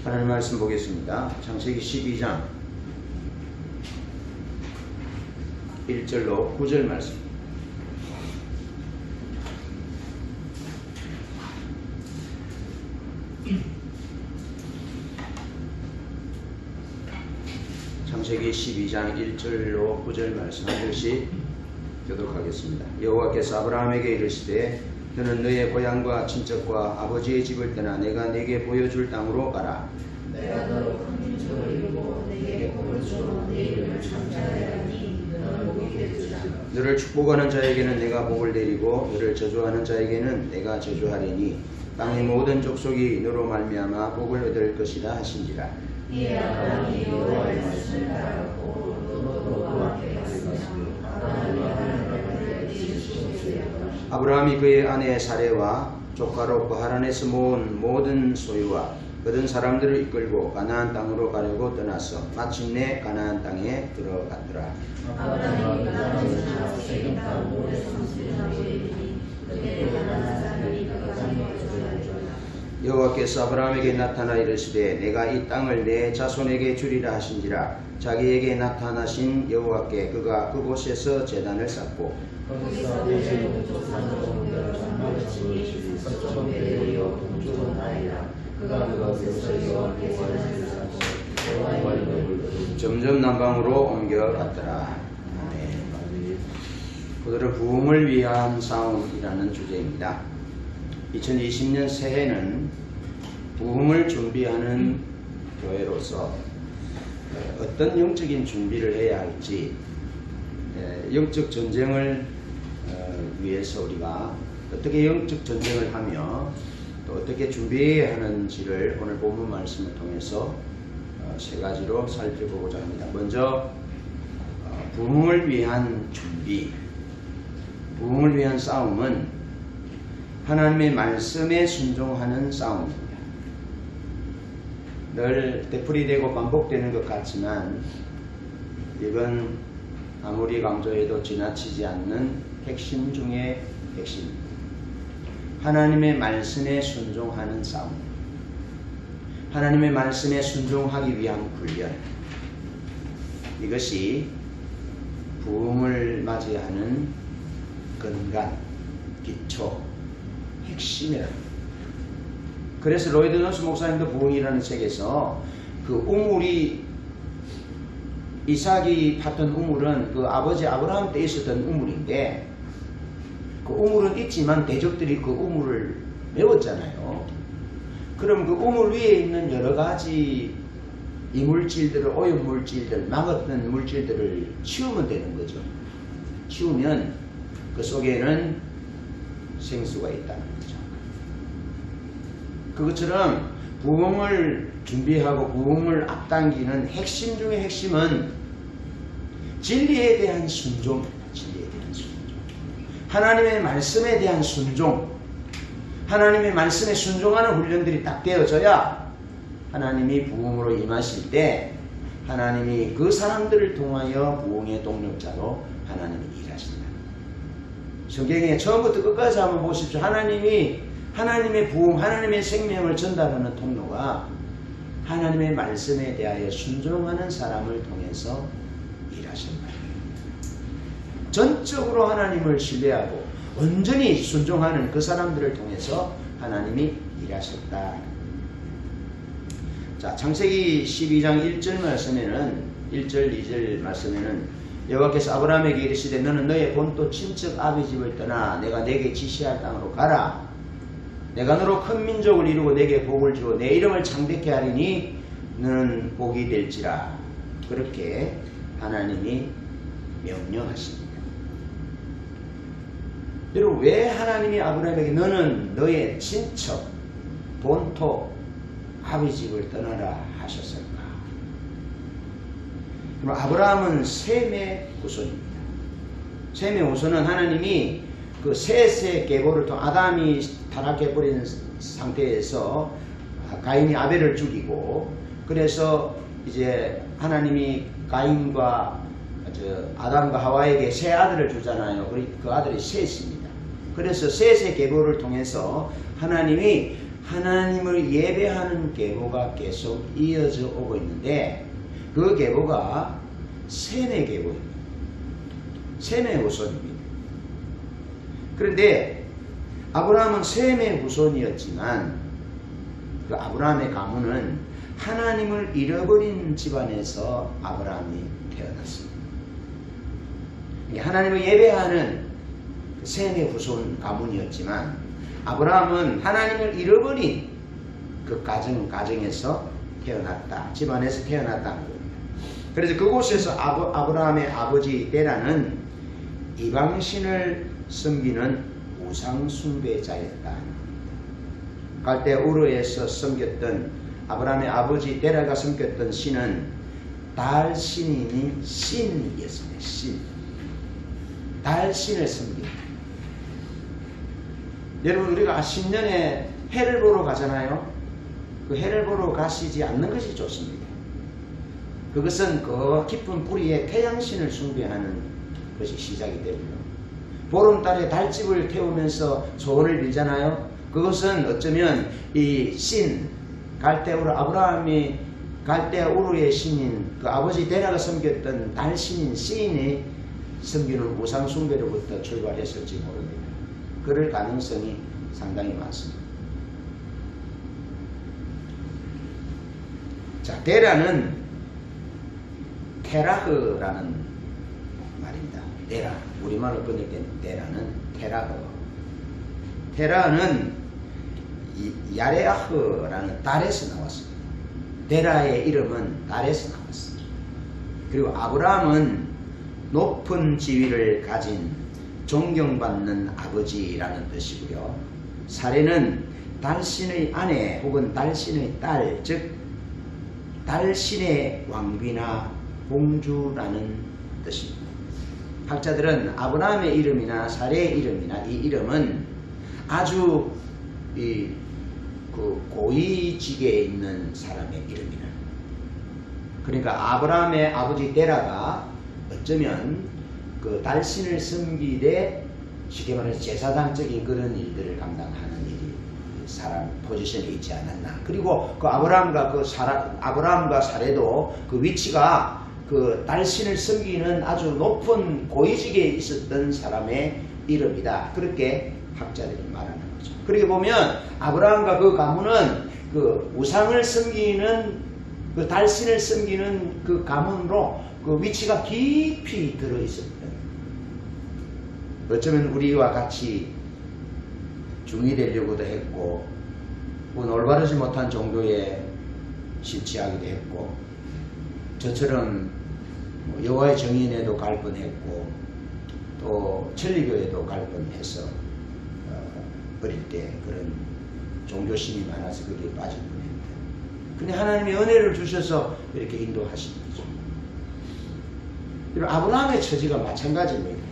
하나님 말씀 보겠습니다. 창세기 12장 1절로 9절 말씀. 창세기 12장 1절로 9절 말씀 한 절씩 교독하겠습니다. 여호와께서 아브라함에게 이르시되 너는 너의 고향과 친척과 아버지의 집을 떠나 내가 네게 보여줄 땅으로 가라. 내가 너로 큰 민족을 이루고 네게 복을 주어 네 이름을 창대하리니 너는 복이 되리라. 너를 축복하는 자에게는 내가 복을 내리고 너를 저주하는 자에게는 내가 저주하리니 땅의 모든 족속이 너로 말미암아 복을 얻을 것이라 하신지라. 이에 아브라함이 여호와의 말씀을 따랐고 너도 너와 함께 갔으며 아브라함이 하나님의 지으시고 아브라함이 그의 아내 사레와 조카로 그 하란에서 모은 모든 소유와 얻은 사람들을 이끌고 가나안 땅으로 가려고 떠나서 마침내 가나안 땅에 들어갔더라. 아브라함이 가나안에서 나서 세겜 땅 모래 성읍을 이르니 그때 가나안 사람이 그가 장막주라. 여호와께서 아브라함에게 나타나 이르시되 내가 이 땅을 내 자손에게 주리라 하신지라. 자기에게 나타나신 여호와께 그가 그곳에서 제단을 쌓고 거기서 내 동쪽 산으로 장막을 치니 서쪽 베델이요 동쪽은 아이라. 그가 그곳에서 여호와께 제단을 쌓고 여호와의 이름을 점점 남방으로 옮겨갔더라. 아멘. 오늘은 부흥을 위한 싸움이라는 주제입니다. 2020년 새해는 부흥을 준비하는 교회로서 어떤 영적인 준비를 해야 할지, 영적 전쟁을 위해서 우리가 어떻게 영적 전쟁을 하며 또 어떻게 준비해야 하는지를 오늘 본문 말씀을 통해서 세 가지로 살펴보고자 합니다. 먼저 부흥을 위한 준비, 부흥을 위한 싸움은 하나님의 말씀에 순종하는 싸움입니다. 늘 되풀이되고 반복되는 것 같지만 이건 아무리 강조해도 지나치지 않는 핵심 중의 핵심입니다. 하나님의 말씀에 순종하는 싸움, 하나님의 말씀에 순종하기 위한 훈련, 이것이 부흥을 맞이하는 근간, 기초, 핵심이랍니다. 그래서 로이드 존스 목사님도 부흥이라는 책에서 그 우물이 이삭이 팠던 우물은 그 아버지 아브라함 때 있었던 우물인데 그 우물은 있지만 대적들이 그 우물을 메웠잖아요. 그럼 그 우물 위에 있는 여러 가지 이물질들을, 오염물질들, 막았던 물질들을 치우면 되는 거죠. 치우면 그 속에는 생수가 있다는 거죠. 그것처럼 부흥을 준비하고 부흥을 앞당기는 핵심 중의 핵심은 진리에 대한 순종입니다. 진리에 대한 순종. 하나님의 말씀에 대한 순종. 하나님의 말씀에 순종하는 훈련들이 딱 되어져야 하나님이 부흥으로 임하실 때 하나님이 그 사람들을 통하여 부흥의 동력자로 하나님이 일하신다. 성경에 처음부터 끝까지 한번 보십시오. 하나님이 하나님의 부흥, 하나님의 생명을 전달하는 통로가 하나님의 말씀에 대하여 순종하는 사람을 통해서 일하신다. 전적으로 하나님을 신뢰하고 온전히 순종하는 그 사람들을 통해서 하나님이 일하셨다. 자, 창세기 12장 1절 말씀에는 1절 2절 말씀에는 여호와께서 아브라함에게 이르시되 너는 너의 본토 친척 아비 집을 떠나 내가 내게 지시할 땅으로 가라. 내가 너로 큰 민족을 이루고 내게 복을 주어 내 이름을 창대케 하리니 너는 복이 될지라. 그렇게 하나님이 명령하십니다. 여러분, 왜 하나님이 아브라함에게 너는 너의 친척, 본토, 아비 집을 떠나라 하셨을까? 그럼 아브라함은 셈의 후손입니다. 셈의 후손은 하나님이 그 셋의 계보를 통해 아담이 타락해버린 상태에서 가인이 아벨을 죽이고, 그래서 이제 하나님이 가인과 아담과 하와에게 세 아들을 주잖아요. 그 아들이 셋입니다. 그래서 셋의 계보를 통해서 하나님이 하나님을 예배하는 계보가 계속 이어져 오고 있는데 그 계보가 셈의 계보입니다. 셈의 후손입니다. 그런데 아브라함은 셈의 후손이었지만 그 아브라함의 가문은 하나님을 잃어버린 집안에서 아브라함이 태어났습니다. 하나님을 예배하는 셈의 후손 가문이었지만 아브라함은 하나님을 잃어버린 그 가정에서 태어났다. 집안에서 태어났다는 겁니다. 그래서 그곳에서 아브라함의 아버지 데라는 이방신을 섬기는 우상숭배자였다. 갈대아 우르에서 섬겼던 아브라함의 아버지 데라가 섬겼던 신은 달신이니 신이었습니다. 신. 달신을 섬깁니다. 여러분 우리가 신년에 해를 보러 가잖아요. 그 해를 보러 가시지 않는 것이 좋습니다. 그것은 그 깊은 뿌리에 태양신을 숭배하는 것이 시작이 되고요. 보름달에 달집을 태우면서 소원을 빌잖아요. 그것은 어쩌면 이 신, 갈대아 우르, 아브라함이 갈대아 우르의 신인 그 아버지 데라가 섬겼던 달신인 신이 섬기는 우상 숭배로부터 출발했을지 모릅니다. 그럴 가능성이 상당히 많습니다. 자, 데라는 테라흐라는 말입니다. 데라, 우리말로 번역된 데라는 테라흐. 테라는 야레아흐라는 달에서 나왔습니다. 데라의 이름은 달에서 나왔습니다. 그리고 아브라함은 높은 지위를 가진 존경받는 아버지라는 뜻이고요. 사례는 달신의 아내 혹은 달신의 딸, 즉 달신의 왕비나 공주라는 뜻입니다. 학자들은 아브라함의 이름이나 사례의 이름이나 이 이름은 아주 그 고위직에 있는 사람의 이름이라. 그러니까 아브라함의 아버지 데라가 어쩌면 그 달신을 섬기되 쉽게 말해서 제사장적인 그런 일들을 감당하는 일이 사람 포지션에 있지 않았나. 그리고 그 아브라함과 사례도 그 위치가 그 달신을 섬기는 아주 높은 고위직에 있었던 사람의 이름이다. 그렇게 학자들이 말하는 거죠. 그렇게 보면 아브라함과 그 가문은 그 우상을 섬기는 그 달신을 섬기는 그 가문으로 그 위치가 깊이 들어 있었던. 어쩌면 우리와 같이 중이 되려고도 했고, 올바르지 못한 종교에 실취하기도 했고, 저처럼 여호와의 정인에도 갈 뻔했고, 또 천리교에도 갈 뻔해서 어릴 때 그런 종교심이 많아서 거기에 빠질 뻔했는데, 근데 하나님이 은혜를 주셔서 이렇게 인도하시는 거죠. 그리고 아브라함의 처지가 마찬가지입니다.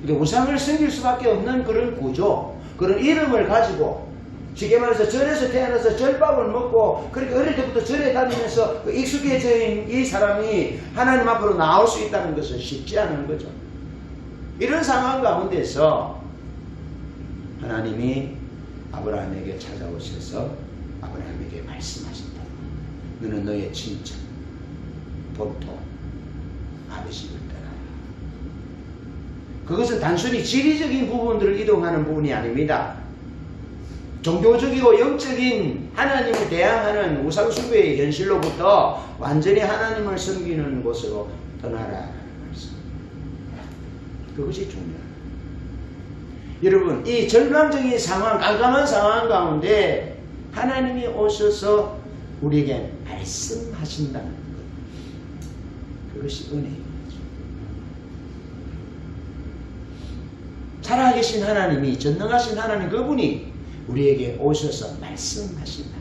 우상을 섬길 수밖에 없는 그런 구조, 그런 이름을 가지고 쉽게 말해서 절에서 태어나서 절밥을 먹고 그렇게 어릴 때부터 절에 다니면서 익숙해진 이 사람이 하나님 앞으로 나올 수 있다는 것은 쉽지 않은 거죠. 이런 상황 가운데서 하나님이 아브라함에게 찾아오셔서 아브라함에게 말씀하신다. 너는 너의 친척, 본토, 아버지를 떠나라. 그것은 단순히 지리적인 부분들을 이동하는 부분이 아닙니다. 종교적이고 영적인 하나님을 대항하는 우상숭배의 현실로부터 완전히 하나님을 섬기는 곳으로 떠나라라는 말씀. 그것이 중요합니다. 여러분, 이 절망적인 상황, 깜깜한 상황 가운데 하나님이 오셔서 우리에게 말씀하신다는 것. 그것이 은혜입니다. 살아계신 하나님이, 전능하신 하나님 그분이 우리에게 오셔서 말씀하신다.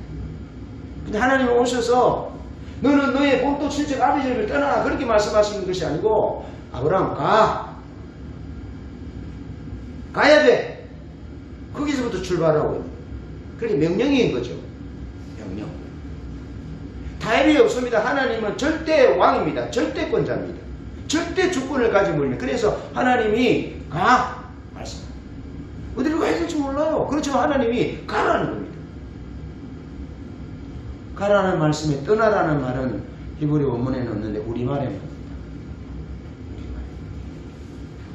근데 하나님이 오셔서 너는 너의 본토 친척 아버지를 떠나라 그렇게 말씀하시는 것이 아니고 아브라함 가야 돼. 거기서부터 출발하고 그게 명령인 거죠. 명령. 타협이 없습니다. 하나님은 절대 왕입니다. 절대권자입니다. 절대 주권을 가지고 있는. 그래서 하나님이 가 말씀. 어디로 가야 될지 몰라요. 그렇지만 하나님이 가라는 겁니다. 가라는 말씀에 떠나라는 말은 히브리 원문에는 없는데 우리말에는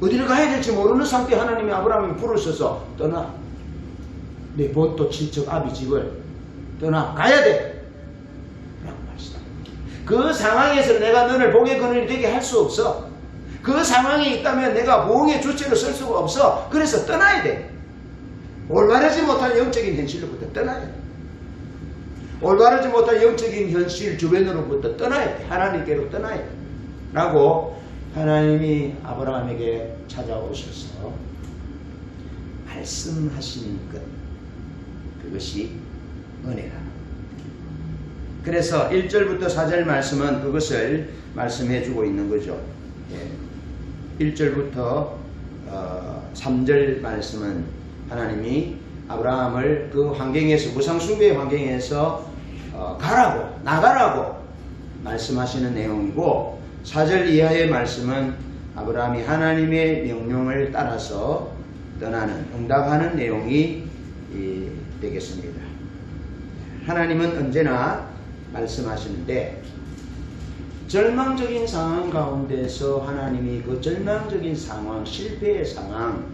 어디를 가야 될지 모르는 상태 하나님이 아브라함을 부르셔서 떠나. 내 본토 친척 아비 집을 떠나 가야 돼. 라고 말씀합니다. 그 상황에서 내가 너를 복의 근원이 되게 할 수 없어. 그 상황에 있다면 내가 보응의 주체로 설 수가 없어. 그래서 떠나야 돼. 올바르지 못한 영적인 현실로부터 떠나야 돼. 올바르지 못한 영적인 현실 주변으로부터 떠나야 돼. 하나님께로 떠나야 돼. 라고 하나님이 아브라함에게 찾아오셔서 말씀하신 것, 그것이 은혜라. 그래서 1절부터 4절 말씀은 그것을 말씀해 주고 있는 거죠. 1절부터 3절 말씀은 하나님이 아브라함을 그 환경에서, 무상숭배의 환경에서 가라고, 나가라고 말씀하시는 내용이고, 4절 이하의 말씀은 아브라함이 하나님의 명령을 따라서 떠나는, 응답하는 내용이 되겠습니다. 하나님은 언제나 말씀하시는데, 절망적인 상황 가운데서 하나님이 그 절망적인 상황, 실패의 상황,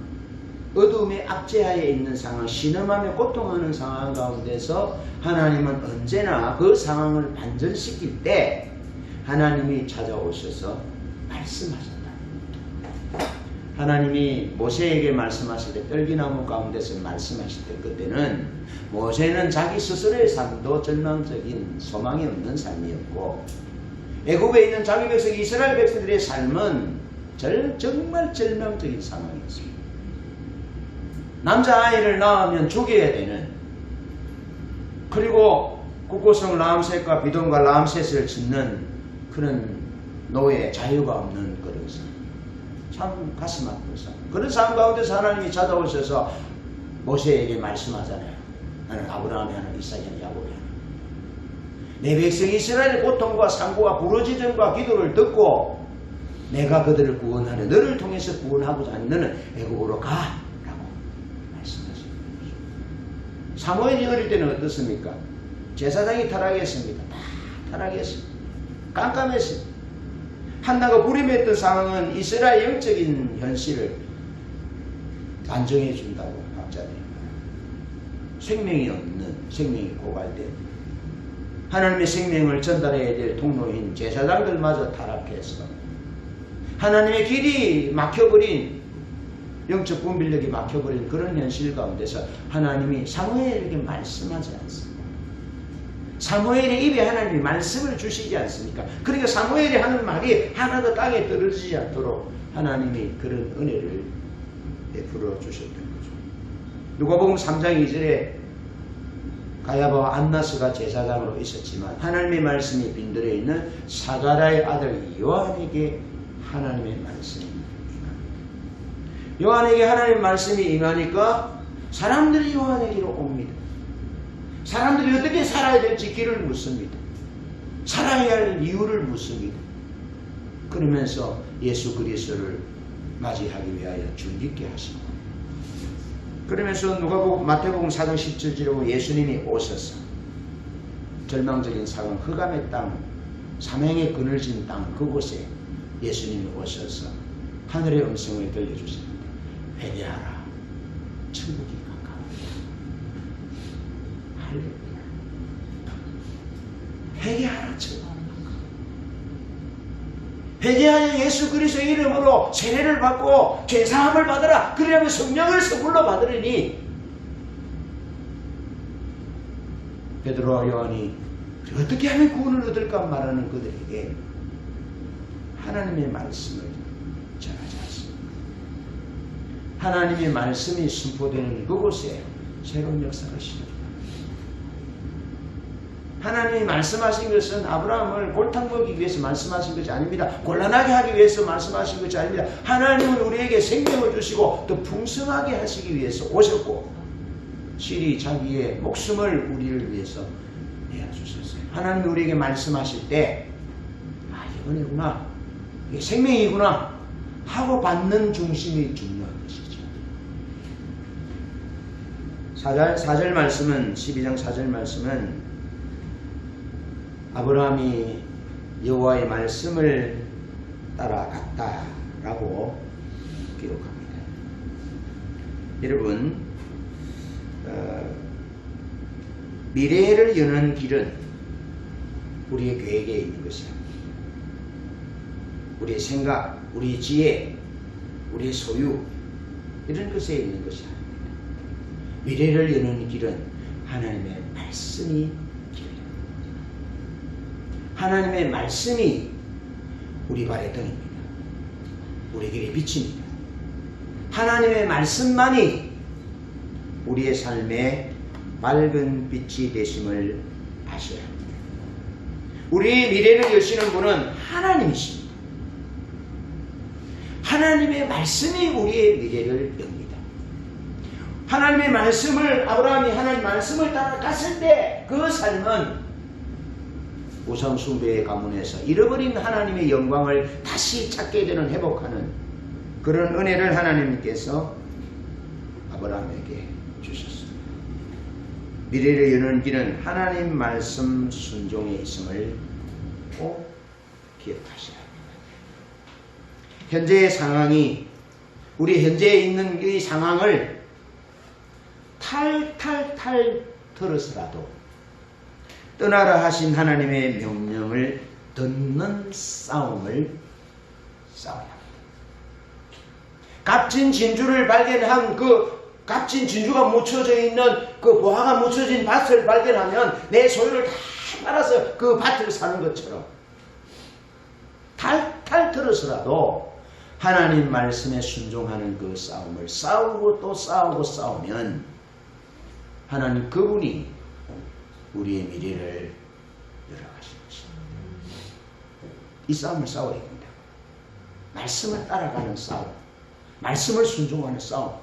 어둠의 압제하에 있는 상황, 신음하며 고통하는 상황 가운데서 하나님은 언제나 그 상황을 반전시킬 때 하나님이 찾아오셔서 말씀하셨다. 하나님이 모세에게 말씀하실 때, 떨기나무 가운데서 말씀하실 때, 그때는 모세는 자기 스스로의 삶도 절망적인 소망이 없는 삶이었고, 애굽에 있는 자기 백성 이스라엘 백성들의 삶은 정말 절망적인 상황이었습니다. 남자아이를 낳으면 죽여야 되는, 그리고 국고성 라암셋과 비돈과 라암셋을 짓는 그런 노예, 자유가 없는 그런 삶. 참 가슴 아픈 삶. 그런 삶 가운데서 하나님이 찾아오셔서 모세에게 말씀하잖아요. 나는 아브라함이 하나님, 이삭이 하나님, 야곱이 하나님. 내 백성 이스라엘의 고통과 상고와 부르짖음과 기도를 듣고 내가 그들을 구원하려 너를 통해서 구원하고자 하는 너는 애굽으로 가. 라고 말씀하십니다. 사무엘이 어릴 때는 어떻습니까? 제사장이 타락했습니다. 다 타락했습니다. 깜깜했습니다. 한나가 불임했던 상황은 이스라엘 영적인 현실을 안정해 준다고 학자들이 말합니다. 생명이 없는, 생명이 고갈된, 하나님의 생명을 전달해야 될 통로인 제사장들마저 타락해서 하나님의 길이 막혀버린, 영적 분별력이 막혀버린 그런 현실 가운데서 하나님이 사무엘에게 말씀하지 않습니다. 사무엘의 입에 하나님이 말씀을 주시지 않습니까? 그러니까 사무엘이 하는 말이 하나도 땅에 떨어지지 않도록 하나님이 그런 은혜를 베풀어 주셨던 거죠. 누가복음 3장 2절에 가야바와 안나스가 제사장으로 있었지만 하나님의 말씀이 빈들에 있는 사가랴의 아들 요한에게 하나님의 말씀이 임합니다. 요한에게 하나님의 말씀이 임하니까 사람들이 요한에게로 옵니다. 사람들이 어떻게 살아야 될지 길을 묻습니다. 살아야 할 이유를 묻습니다. 그러면서 예수 그리스도를 맞이하기 위하여 줄짓게 하시고, 그러면서 마태복음 4장 17절에 예수님이 오셔서 절망적인 상황, 흑암의 땅, 사명의 그늘진 땅, 그곳에 예수님이 오셔서 하늘의 음성을 들려주십니다. 회개하라, 천국이 가까웠다. 할렐루야. 회개하라, 천국이 가까웠다. 회개하여 예수 그리스도의 이름으로 세례를 받고 죄사함을 받으라. 그러면 성령을 선물로 받으리니, 베드로와 요한이 어떻게 하면 구원을 얻을까 말하는 그들에게 하나님의 말씀을 전하지 않습니다. 하나님의 말씀이 선포되는 그곳에 새로운 역사가 시작됩니다. 하나님이 말씀하신 것은 아브라함을 골탕 먹이기 위해서 말씀하신 것이 아닙니다. 곤란하게 하기 위해서 말씀하신 것이 아닙니다. 하나님은 우리에게 생명을 주시고 또 풍성하게 하시기 위해서 오셨고, 실이 자기의 목숨을 우리를 위해서 내어주셨어요. 하나님이 우리에게 말씀하실 때, 아, 이게 은혜구나, 이게 생명이구나 하고 받는 중심이 중요한 것이죠. 4절 말씀은, 12장 4절 말씀은 아브라함이 여호와의 말씀을 따라갔다라고 기록합니다. 여러분, 미래를 여는 길은 우리의 계획에 있는 것이야. 우리의 생각, 우리의 지혜, 우리의 소유, 이런 것에 있는 것이 아닙니다. 미래를 여는 길은 하나님의 말씀이 길이에요. 하나님의 말씀이 우리 발의 등입니다. 우리 길의 빛입니다. 하나님의 말씀만이 우리의 삶의 맑은 빛이 되심을 아셔야 합니다. 우리의 미래를 여시는 분은 하나님이십니다. 하나님의 말씀이 우리의 미래를 엽니다. 하나님의 말씀을, 아브라함이 하나님의 말씀을 따라갔을 때 그 삶은 우상 숭배의 가문에서 잃어버린 하나님의 영광을 다시 찾게 되는, 회복하는 그런 은혜를 하나님께서 아브라함에게 주셨습니다. 미래를 여는 길은 하나님 말씀 순종에 있음을 꼭 기억하셔야 합니다. 현재의 상황이, 우리 현재에 있는 이 상황을 탈탈탈 털어서라도 떠나라 하신 하나님의 명령을 듣는 싸움을 싸워야 합니다. 값진 진주를 발견한 그 값진 진주가 묻혀져 있는 그 보화가 묻혀진 밭을 발견하면 내 소유를 다 팔아서 그 밭을 사는 것처럼 탈탈 털어서라도 하나님 말씀에 순종하는 그 싸움을 싸우고 또 싸우고 싸우면 하나님 그분이 우리의 미래를 열어가시는 것입니다. 이 싸움을 싸워야 됩니다. 말씀을 따라가는 싸움, 말씀을 순종하는 싸움.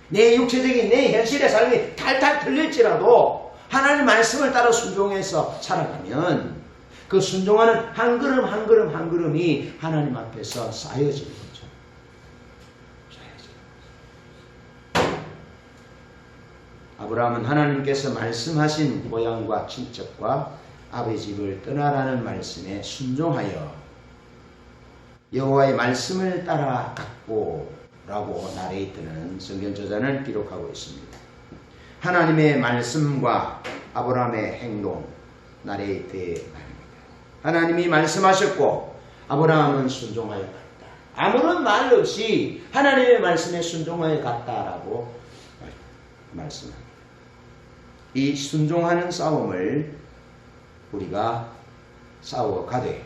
내 육체적인 내 현실의 삶이 탈탈 틀릴지라도 하나님 말씀을 따라 순종해서 살아가면 그 순종하는 한 걸음 한 걸음 한 걸음이 하나님 앞에서 쌓여지는 거죠. 쌓여지는 거죠. 아브라함은 하나님께서 말씀하신 고향과 친척과 아버지 집을 떠나라는 말씀에 순종하여 여호와의 말씀을 따라갔고 라고 나레이트는 성경 저자는 기록하고 있습니다. 하나님의 말씀과 아브라함의 행동, 나레이트의 말입니다. 하나님이 말씀하셨고 아브라함은 순종하여 갔다. 아무런 말 없이 하나님의 말씀에 순종하여 갔다라고 말씀합니다. 이 순종하는 싸움을 우리가 싸워가되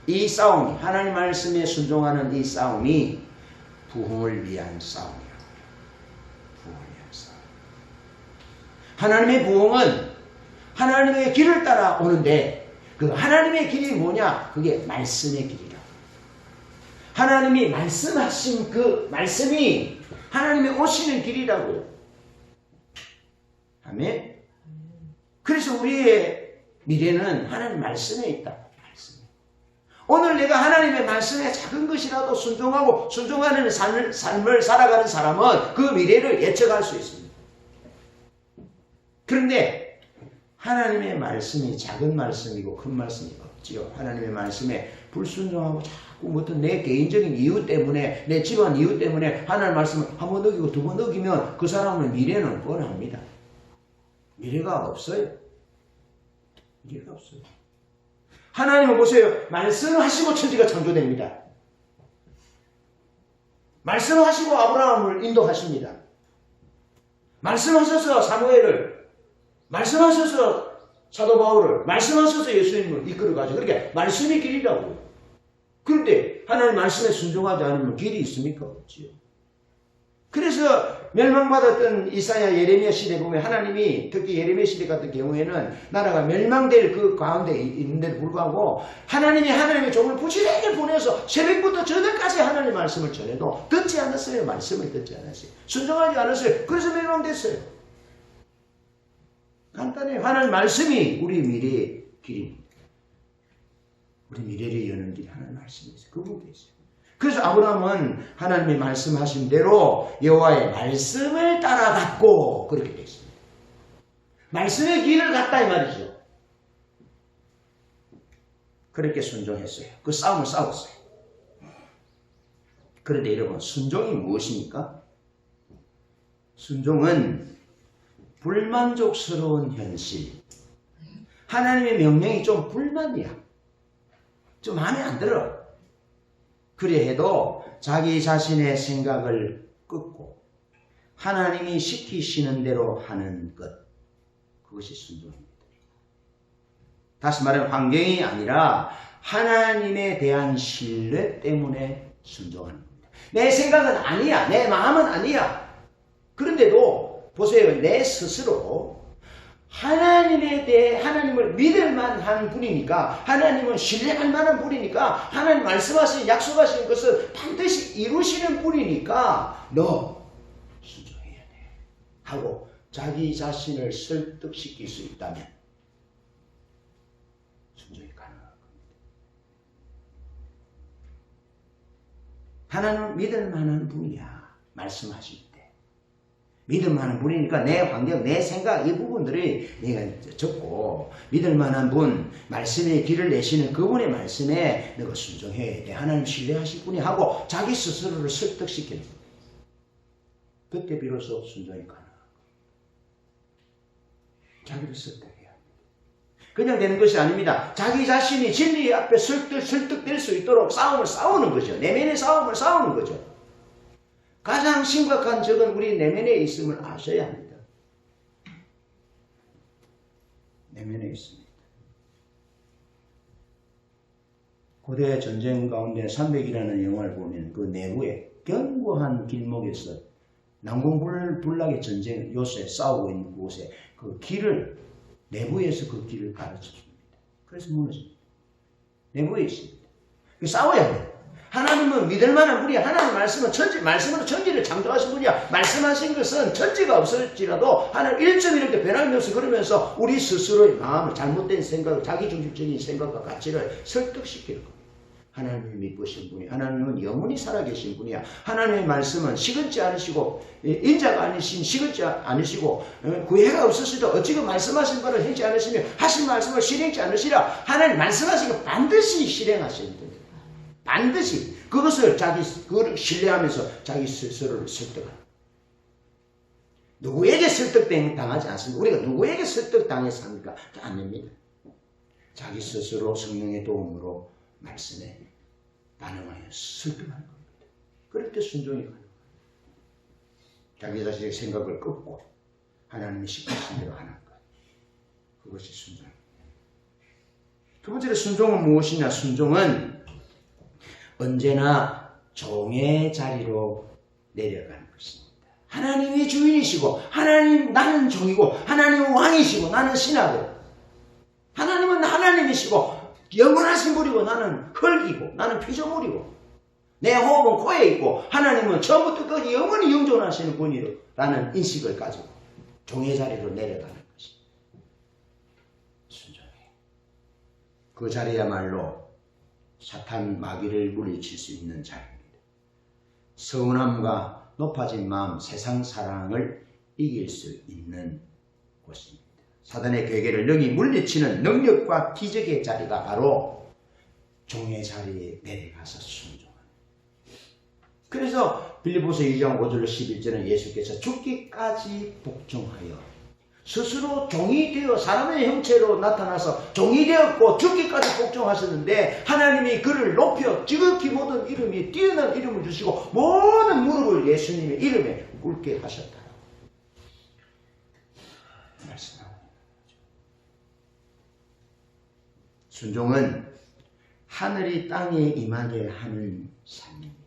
이 싸움이, 하나님 말씀에 순종하는 이 싸움이 부흥을 위한 싸움이라고 해요. 부흥을 위한 싸움. 하나님의 부흥은 하나님의 길을 따라 오는데 그 하나님의 길이 뭐냐? 그게 말씀의 길이라고. 하나님이 말씀하신 그 말씀이 하나님의 오시는 길이라고요. 아멘. 그래서 우리의 미래는 하나님 말씀에 있다. 말씀에. 오늘 내가 하나님의 말씀에 작은 것이라도 순종하고 순종하는 삶을 살아가는 사람은 그 미래를 예측할 수 있습니다. 그런데 하나님의 말씀이 작은 말씀이고 큰 말씀이 없지요. 하나님의 말씀에 불순종하고 자꾸 어떤 내 개인적인 이유 때문에, 내 집안 이유 때문에 하나님의 말씀을 한 번 어기고 두 번 어기면 그 사람은 미래는 뻔합니다. 미래가 없어요. 미래가 없어요. 하나님은 보세요. 말씀을 하시고 천지가 창조됩니다. 말씀을 하시고 아브라함을 인도하십니다. 말씀하셔서 사무엘을, 말씀하셔서 사도 바울을, 말씀하셔서 예수님을 이끌어가죠. 그러니까 말씀이 길이라고요. 그런데 하나님 말씀에 순종하지 않으면 길이 있습니까? 없지요. 그래서 멸망받았던 이사야, 예레미야 시대 보면 하나님이, 특히 예레미야 시대 같은 경우에는 나라가 멸망될 그 가운데 있는데도 불구하고 하나님이 하나님의 종을 부지런히 보내서 새벽부터 저녁까지 하나님의 말씀을 전해도 듣지 않았어요. 말씀을 듣지 않았어요. 순종하지 않았어요. 그래서 멸망됐어요. 간단해요. 하나님 말씀이 우리 미래의 길입니다. 우리 미래를 여는 길이 하나님 말씀이 있어요. 그분께 있어요. 그래서 아브라함은 하나님의 말씀하신 대로 여호와의 말씀을 따라갔고 그렇게 됐습니다. 말씀의 길을 갔다 이 말이죠. 그렇게 순종했어요. 그 싸움을 싸웠어요. 그런데 여러분, 순종이 무엇입니까? 순종은 불만족스러운 현실. 하나님의 명령이 좀 불만이야. 좀 마음에 안 들어. 그래 해도 자기 자신의 생각을 끊고 하나님이 시키시는 대로 하는 것. 그것이 순종입니다. 다시 말하면 환경이 아니라 하나님에 대한 신뢰 때문에 순종하는 겁니다. 내 생각은 아니야. 내 마음은 아니야. 그런데도 보세요. 내 스스로 하나님에 대해 하나님을 믿을 만한 분이니까, 하나님은 신뢰할 만한 분이니까, 하나님 말씀하신 약속하신 것을 반드시 이루시는 분이니까 너 순종해야 돼 하고 자기 자신을 설득시킬 수 있다면 순종이 가능한 겁니다. 하나님은 믿을 만한 분이야. 말씀하실 때 믿을 만한 분이니까 내 환경, 내 생각 이 부분들이 내가 적고, 믿을 만한 분, 말씀의 길을 내시는 그분의 말씀에 내가 순종해야 돼. 하나님 신뢰하실 분이 하고 자기 스스로를 설득시키는 거예요. 그때 비로소 순종이 가능한 거예요. 자기를 설득해야 합니다. 그냥 되는 것이 아닙니다. 자기 자신이 진리 앞에 설득될 수 있도록 싸움을 싸우는 거죠. 내면의 싸움을 싸우는 거죠. 가장 심각한 적은 우리 내면에 있음을 아셔야 합니다. 내면에 있습니다. 고대 전쟁 가운데 300이라는 영화를 보면 그 내부에 견고한 길목에서 난공불락의 전쟁 요새 싸우고 있는 곳에 그 길을 내부에서 그 길을 가르쳐 줍니다. 그래서 무너집니다. 내부에 있습니다. 싸워야 돼요. 하나님은 믿을 만한 분이야. 하나님 말씀은 말씀으로 천지를 창조하신 분이야. 말씀하신 것은 천지가 없을지라도 하나님 1점 이렇게 변함이 없어. 그러면서 우리 스스로의 마음을, 잘못된 생각을, 자기중심적인 생각과 가치를 설득시키는 겁니다. 하나님이 믿으신 분이, 하나님은 영원히 살아계신 분이야. 하나님의 말씀은 시건치 않으시고, 인자가 아니신 시건치 않으시고, 구애가 없으시도 어찌그 말씀하신 바를 행치 않으시며 하신 말씀을 실행치 않으시라. 하나님 말씀하신 거 반드시 실행하시는 분이야. 반드시 그것을 그걸 신뢰하면서 자기 스스로를 설득하는. 누구에게 설득당하지 않습니다. 우리가 누구에게 설득당해서 합니까? 안 됩니다. 자기 스스로 성령의 도움으로 말씀에 반응하여 설득하는 겁니다. 그럴 때 순종이 가능합니다. 자기 자신의 생각을 끊고 하나님이 시키신 대로 하는 것. 그것이 순종입니다. 두 번째로 순종은 무엇이냐? 순종은 언제나 종의 자리로 내려가는 것입니다. 하나님이 주인이시고, 하나님 나는 종이고, 하나님은 왕이시고, 나는 신하고, 하나님은 하나님이시고, 영원하신 분이고, 나는 흙이고, 나는 피조물이고, 내 호흡은 코에 있고, 하나님은 처음부터 끝까지 영원히 영존하시는 분이라는 인식을 가지고 종의 자리로 내려가는 것입니다. 순종해. 그 자리야말로 사탄 마귀를 물리칠 수 있는 자리입니다. 서운함과 높아진 마음, 세상 사랑을 이길 수 있는 곳입니다. 사단의 괴계를 능히 물리치는 능력과 기적의 자리가 바로 종의 자리에 내려가서 순종합니다. 그래서 빌립보서 2장 5절 11절은 예수께서 죽기까지 복종하여 스스로 종이 되어 사람의 형체로 나타나서 종이 되었고 죽기까지 복종하셨는데, 하나님이 그를 높여 지극히 모든 이름이 뛰어난 이름을 주시고 모든 무릎을 예수님의 이름에 꿇게 하셨다. 말씀합니다. 순종은 하늘이 땅에 임하게 하는 삶입니다.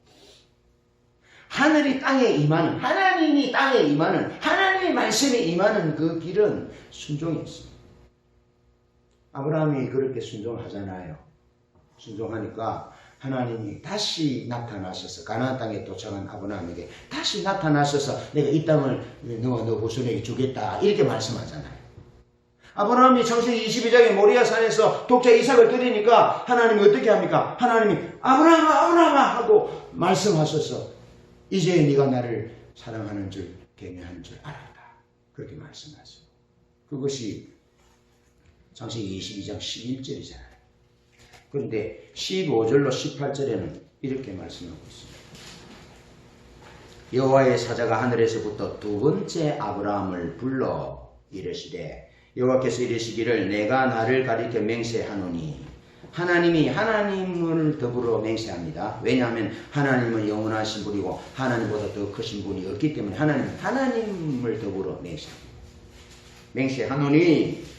하늘이 땅에 임하는, 하나님이 땅에 임하는, 하나님의 말씀에 임하는 그 길은 순종이었습니다. 아브라함이 그렇게 순종하잖아요. 순종하니까 하나님이 다시 나타나셔서 가나안 땅에 도착한 아브라함에게 다시 나타나셔서 내가 이 땅을 너와 너 후손에게 주겠다 이렇게 말씀하잖아요. 아브라함이 창세기 22장의 모리아 산에서 독자 이삭을 드리니까 하나님이 어떻게 합니까? 하나님이 아브라함아 아브라함아 하고 말씀하셔서 이제 네가 나를 사랑하는 줄 경외하는 줄 알았다. 그렇게 말씀하세요. 그것이 창세기 22장 11절이잖아요. 그런데 15절로 18절에는 이렇게 말씀하고 있습니다. 여호와의 사자가 하늘에서부터 두 번째 아브라함을 불러 이르시되 여호와께서 이르시기를 내가 나를 가리켜 맹세하노니 하나님이 하나님을 더불어 맹세합니다. 왜냐하면 하나님은 영원하신 분이고 하나님보다 더 크신 분이 없기 때문에 하나님을 더불어 맹세합니다. 맹세하노니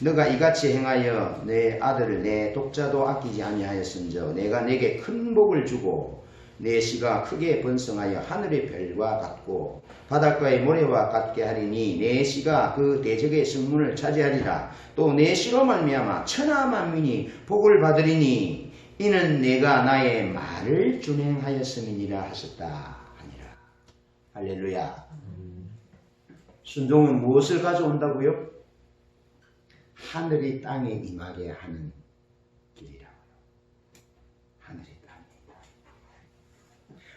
너가 이같이 행하여 내 아들을 내 독자도 아끼지 아니하였은저 내가 내게 큰 복을 주고 내 씨가 크게 번성하여 하늘의 별과 같고 바닷가의 모래와 같게 하리니 내 씨가 그 대적의 성문을 차지하리라. 또 내 씨로 말미암아 천하 만민이 복을 받으리니 이는 내가 나의 말을 준행하였음이니라 하셨다 하니라. 할렐루야. 순종은 무엇을 가져온다고요? 하늘이 땅에 임하게 하는 길이라고요. 하늘이 땅에 임하게.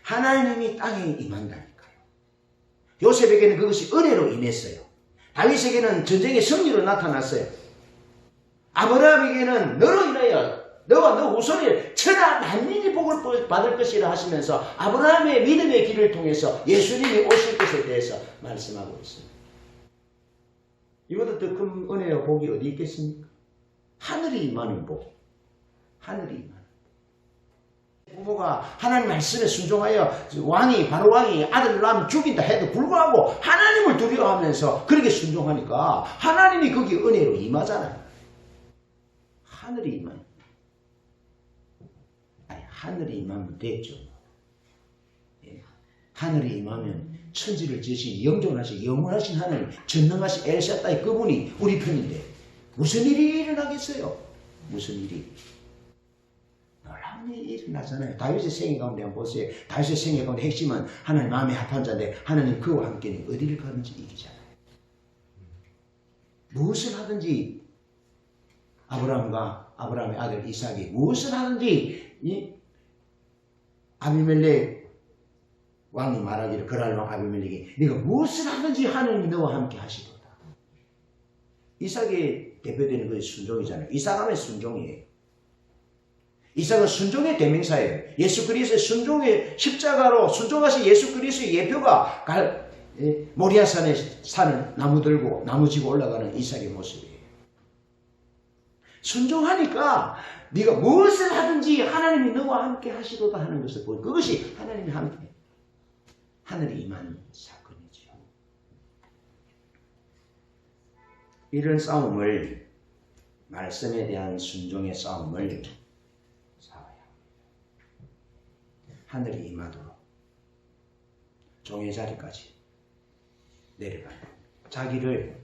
하나님이 땅에 임한다니까요. 요셉에게는 그것이 은혜로 임했어요. 다윗에게는 전쟁의 승리로 나타났어요. 아브라함에게는 너로 인하여 너와 너 후손이 천하 만민이 복을 받을 것이라 하시면서 아브라함의 믿음의 길을 통해서 예수님이 오실 것에 대해서 말씀하고 있습니다. 이보다 더 큰 은혜와 복이 어디 있겠습니까? 하늘이 임하는 복. 하늘이 임하는 복. 부모가 하나님 말씀에 순종하여 바로 왕이 아들을 낳으면 죽인다 해도 불구하고 하나님을 두려워하면서 그렇게 순종하니까 하나님이 거기 은혜로 임하잖아요. 하늘이 임하는 하늘이 임하면 됐죠. 예. 하늘이 임하면 천지를 지으신 영존하신 영원하신 하나님 전능하신 엘샤다이 그분이 우리 편인데 무슨 일이 일어나겠어요? 무슨 일이? 놀라운 일이 일어나잖아요. 다윗의 생애 가운데 한번 보세요. 다윗의 생애 가운데 핵심은 하나님 마음에 합한 자인데 하나님 그와 함께는 어디를 가든지 이기잖아요. 무엇을 하든지 아브라함의 아들 이삭이 무엇을 하든지 이 아비멜렉 왕이 말하기를 그랄 왕 아비멜렉이 네가 무엇을 하든지 하나님이 너와 함께 하시도다. 이삭이 대표되는 것이 순종이잖아요. 이삭하면 순종이에요. 이삭은 순종의 대명사예요. 예수 그리스도의 순종의 십자가로 순종하신 예수 그리스도의 예표가 모리아산에 산을 나무 들고 나무 지고 올라가는 이삭의 모습이에요. 순종하니까 네가 무엇을 하든지 하나님이 너와 함께 하시도다 하는 것을 보여. 그것이 하나님이 함께 하늘이 임한 사건이죠. 이런 싸움을 말씀에 대한 순종의 싸움을 싸워야 합니다. 하늘이 임하도록 종의 자리까지 내려가요. 자기를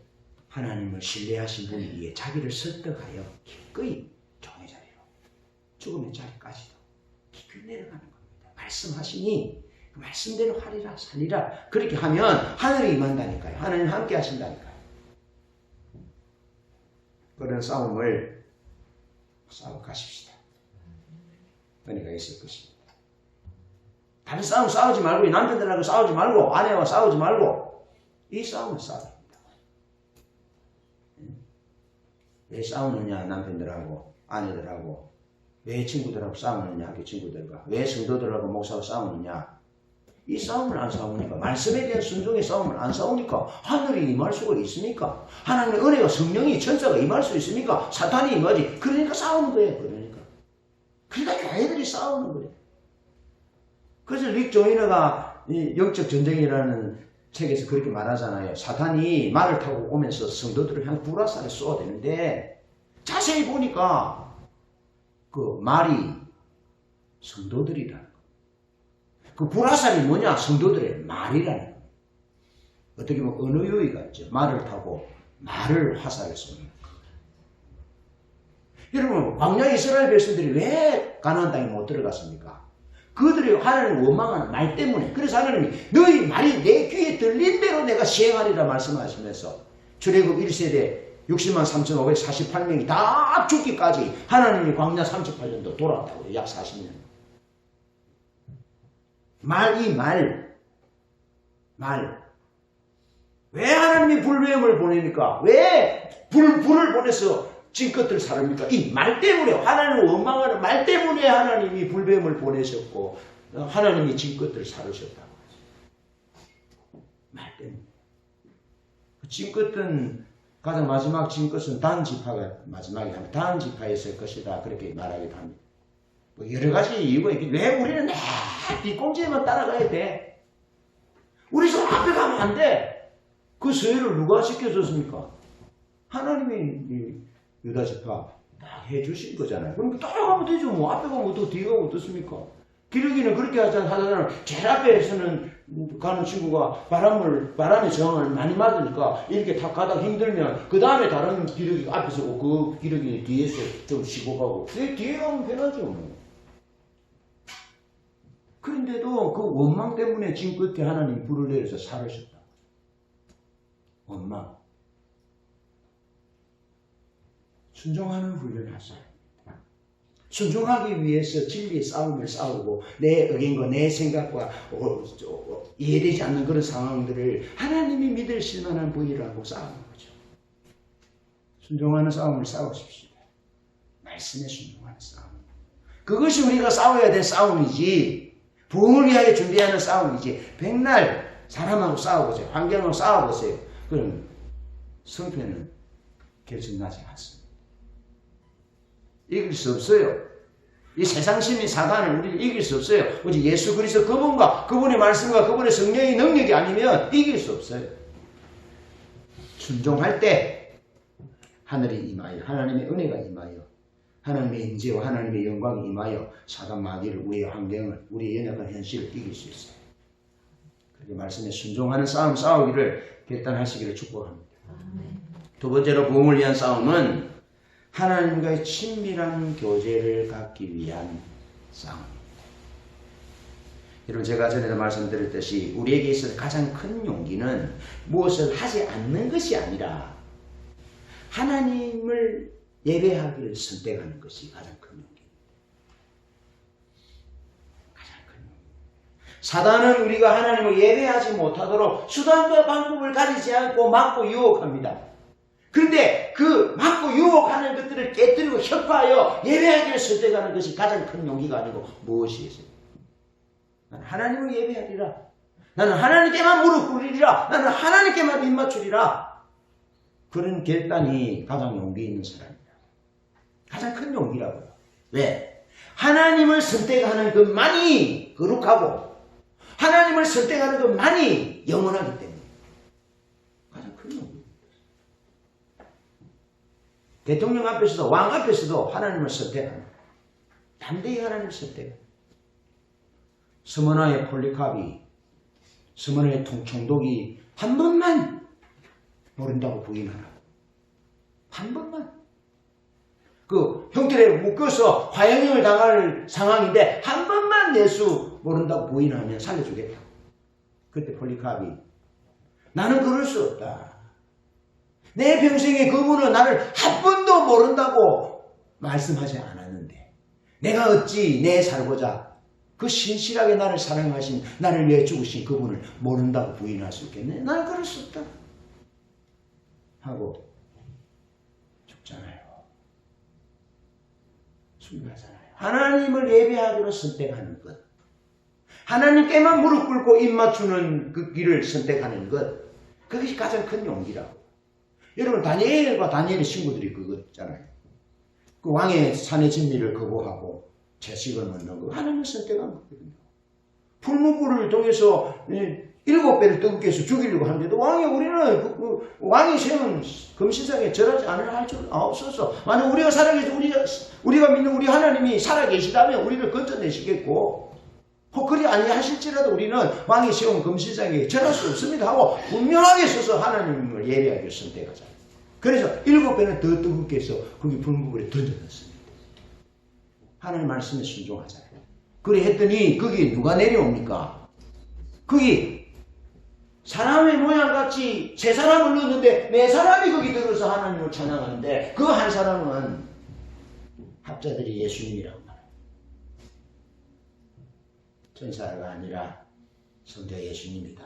하나님을 신뢰하신 분이기에 자기를 설득하여 기꺼이 종의 자리로 죽음의 자리까지도 기꺼이 내려가는 겁니다. 말씀하시니 그 말씀대로 하리라 살리라 그렇게 하면 하늘이 임한다니까요. 하나님 함께 하신다니까요. 그런 싸움을 싸워 가십시다. 은혜가 있을 것입니다. 다른 싸움 싸우지 말고 남편들하고 싸우지 말고 아내와 싸우지 말고 이 싸움을 싸워야 합니다. 왜 싸우느냐 남편들하고 아내들하고 왜 친구들하고 싸우느냐 학교 친구들과 왜 성도들하고 목사하고 싸우느냐 이 싸움을 안 싸우니까 말씀에 대한 순종의 싸움을 안 싸우니까 하늘이 임할 수가 있습니까? 하나님의 은혜가 성령이 천사가 임할 수 있습니까? 사탄이 임하지. 그러니까 싸우는 거예요. 그러니까 교회들이 싸우는 거예요. 그래서 릭 조이너가 영적 전쟁이라는 책에서 그렇게 말하잖아요. 사탄이 말을 타고 오면서 성도들을 향해 불화살을 쏘아대는데 자세히 보니까 그 말이 성도들이라는 거예요. 그 불화살이 뭐냐? 성도들의 말이라는 거예요. 어떻게 보면 언어 유희가 있죠. 말을 타고 말을 화살을 쏘는 거예요. 여러분 광야 이스라엘 백성들이 왜 가나안 땅에 못 들어갔습니까? 그들이 하나님을 원망하는 말 때문에. 그래서 하나님이 너희 말이 내 귀에 들린 대로 내가 시행하리라 말씀하시면서 출애굽 1세대 60만 3,548명이 다 죽기까지 하나님이 광야 38년도 돌았다고요. 약 40년. 말. 왜 하나님이 불뱀을 보내니까? 왜 불을 보내서 찐것들 사릅니까? 이 말 때문에 하나님을 원망하는 말 때문에 하나님이 불뱀을 보내셨고 하나님이 찐것들을 사르셨다고 하죠. 말 때문에. 찐것은 가장 마지막 찐것은 단 지파가 마지막에 하면 단 지파에 있을 것이다 그렇게 말하기도 합니다. 뭐 여러 가지 이유가 있겠 왜 우리는 뒷공지에만 따라가야 돼? 우리 저 앞에 가면 안 돼. 그 서열을 누가 시켜줬습니까? 하나님이 유다 지파 딱 해주신 거잖아요. 그럼 따라가면 되죠. 뭐 앞에 가면 어떻고 뒤에 가면 어떻습니까? 기러기는 그렇게 하잖아요. 제일 앞에서는 가는 친구가 바람의 저항을 많이 맞으니까 이렇게 탁 가다가 힘들면 그 다음에 다른 기러기가 앞에서 오고 그 기러기 뒤에서 좀 쉬고 가고 뒤에 가면 편하죠. 뭐. 그런데도 그 원망 때문에 지금 끝에 하나님 불을 내려서 살으셨다. 원망. 순종하는 훈련을 하세요. 순종하기 위해서 진리의 싸움을 싸우고 내 의견과 내 생각과 이해되지 않는 그런 상황들을 하나님이 믿으실 만한 부위라고 싸우는 거죠. 순종하는 싸움을 싸우십시오. 말씀에 순종하는 싸움. 그것이 우리가 싸워야 될 싸움이지 부흥을 위하여 준비하는 싸움이지 백날 사람하고 싸워보세요. 환경하고 싸워보세요. 그럼 성패는 결정나지 않습니다. 이길 수 없어요. 이 세상 신이 사단을 우리를 이길 수 없어요. 오직 예수 그리스도 그분과 그분의 말씀과 그분의 성령의 능력이 아니면 이길 수 없어요. 순종할 때 하늘이 임하여 하나님의 은혜가 임하여 하나님의 임재와 하나님의 영광이 임하여 사단 마귀를 우리의 환경을 우리의 연약한 현실을 이길 수 있어요. 그렇게 말씀에 순종하는 싸움 싸우기를 결단하시기를 축복합니다. 두 번째로 부흥을 위한 싸움은 하나님과의 친밀한 교제를 갖기 위한 싸움입니다. 여러분 제가 전에도 말씀드렸듯이 우리에게 있어서 가장 큰 용기는 무엇을 하지 않는 것이 아니라 하나님을 예배하기를 선택하는 것이 가장 큰 용기입니다. 가장 큰 용기. 사단은 우리가 하나님을 예배하지 못하도록 수단과 방법을 가리지 않고 막고 유혹합니다. 그런데 그 막고 유혹하는 것들을 깨뜨리고 협파하여 예배하기를 선택하는 것이 가장 큰 용기가 아니고 무엇이 있어요? 나는 하나님을 예배하리라. 나는 하나님께만 무릎 꿇으리라. 나는 하나님께만 입맞추리라. 그런 결단이 가장 용기 있는 사람이다. 가장 큰 용기라고요. 왜? 하나님을 선택하는 것만이 거룩하고 하나님을 선택하는 것만이 영원하기 때문에 가장 큰 용기. 대통령 앞에서도 왕 앞에서도 하나님을 선택하는 담대히 하나님을 선택하는 스무나의 폴리캅이 스무나의 총독이 한 번만 모른다고 부인하라. 한 번만. 그 형틀에 묶여서 화형을 당할 상황인데 한 번만 예수 모른다고 부인하면 살려주겠다. 그때 폴리캅이 나는 그럴 수 없다. 내 평생에 그분은 나를 한 번도 모른다고 말씀하지 않았는데 내가 어찌 내 살고자 그 신실하게 나를 사랑하신 나를 위해 죽으신 그분을 모른다고 부인할 수 있겠네. 나는 그럴 수 없다 하고 죽잖아요. 순교하잖아요. 하나님을 예배하기로 선택하는 것, 하나님께만 무릎 꿇고 입 맞추는 그 길을 선택하는 것, 그것이 가장 큰 용기라고. 여러분 다니엘과 다니엘의 친구들이 그거 있잖아요. 그 왕의 산의 진미를 거부하고 채식을 먹는 거 하나님을 선택한 거거든요. 풀무불을 통해서 7배를 뜨겁게 해서 죽이려고 하는데도 왕이 우리는 왕이 세운 금신상에 절하지 않으라 할 줄 없어서 만약 우리가 살아계셔 우리가 믿는 우리 하나님이 살아계시다면 우리를 건져내시겠고 혹 그리 아니하실지라도 우리는 왕이 세운 금신상에 절할 수 없습니다 하고 분명하게 서서 하나님을 예배하기를 선택하자. 그래서 7배는 더 뜨겁게 해서 거기 불무불에 던져놨습니다. 하나님 말씀에 순종하잖아요. 그래 했더니 거기 누가 내려옵니까? 거기 사람의 모양같이 세 사람을 넣었는데 네 사람이 거기 들어서 하나님을 찬양하는데 그 한 사람은 합자들이 예수님이라고 말합니다. 천사가 아니라 성자 예수님이다.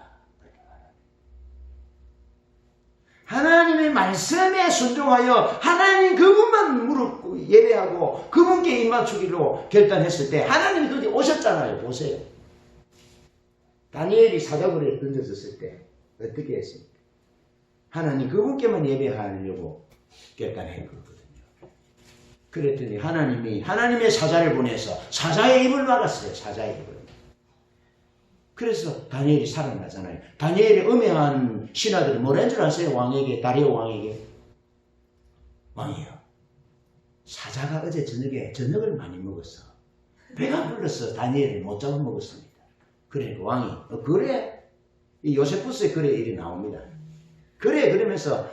하나님의 말씀에 순종하여 하나님 그분만 무릎 예배하고 그분께 입맞추기로 결단했을 때 하나님이 거기 오셨잖아요. 보세요. 다니엘이 사자굴에 던져졌을 때 어떻게 했습니까? 하나님 그분께만 예배하려고 결단했거든요. 그랬더니 하나님이 하나님의 사자를 보내서 사자의 입을 막았어요. 사자의 입을. 그래서 다니엘이 살아나잖아요. 다니엘의 음해한 신하들이 뭐라 한 줄 아세요? 왕에게, 다리오 왕에게. 왕이요. 사자가 어제 저녁에 저녁을 많이 먹었어. 배가 불러서 다니엘을 못 잡아먹었습니다. 그러니까 왕이 그래? 이 요세푸스의 글에 일이 나옵니다. 그래 그러면서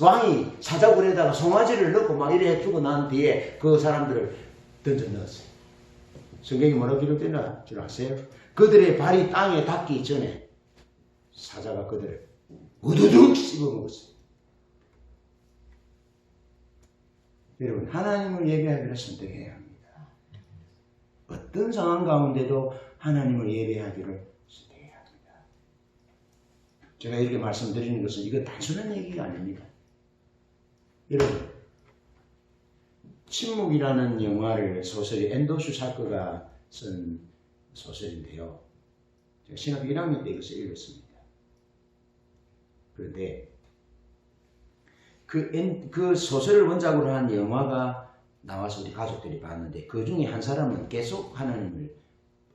왕이 사자굴에다가 송아지를 넣고 막 이래 해주고 난 뒤에 그 사람들을 던져 넣었어요. 성경이 뭐라고 기록되나 줄 아세요? 그들의 발이 땅에 닿기 전에 사자가 그들을 우두둑 씹어먹었어요. 여러분 하나님을 예배하기를 선택해야 합니다. 어떤 상황 가운데도 하나님을 예배하기를 선택해야 합니다. 제가 이렇게 말씀드리는 것은 이건 단순한 얘기가 아닙니다. 여러분 침묵이라는 영화를 소설이 앤더슈 사커가 쓴 소설인데요. 제가 신학교 1학년 때 이것을 읽었습니다. 그런데 그 소설을 원작으로 한 영화가 나와서 우리 가족들이 봤는데 그 중에 한 사람은 계속 하나님을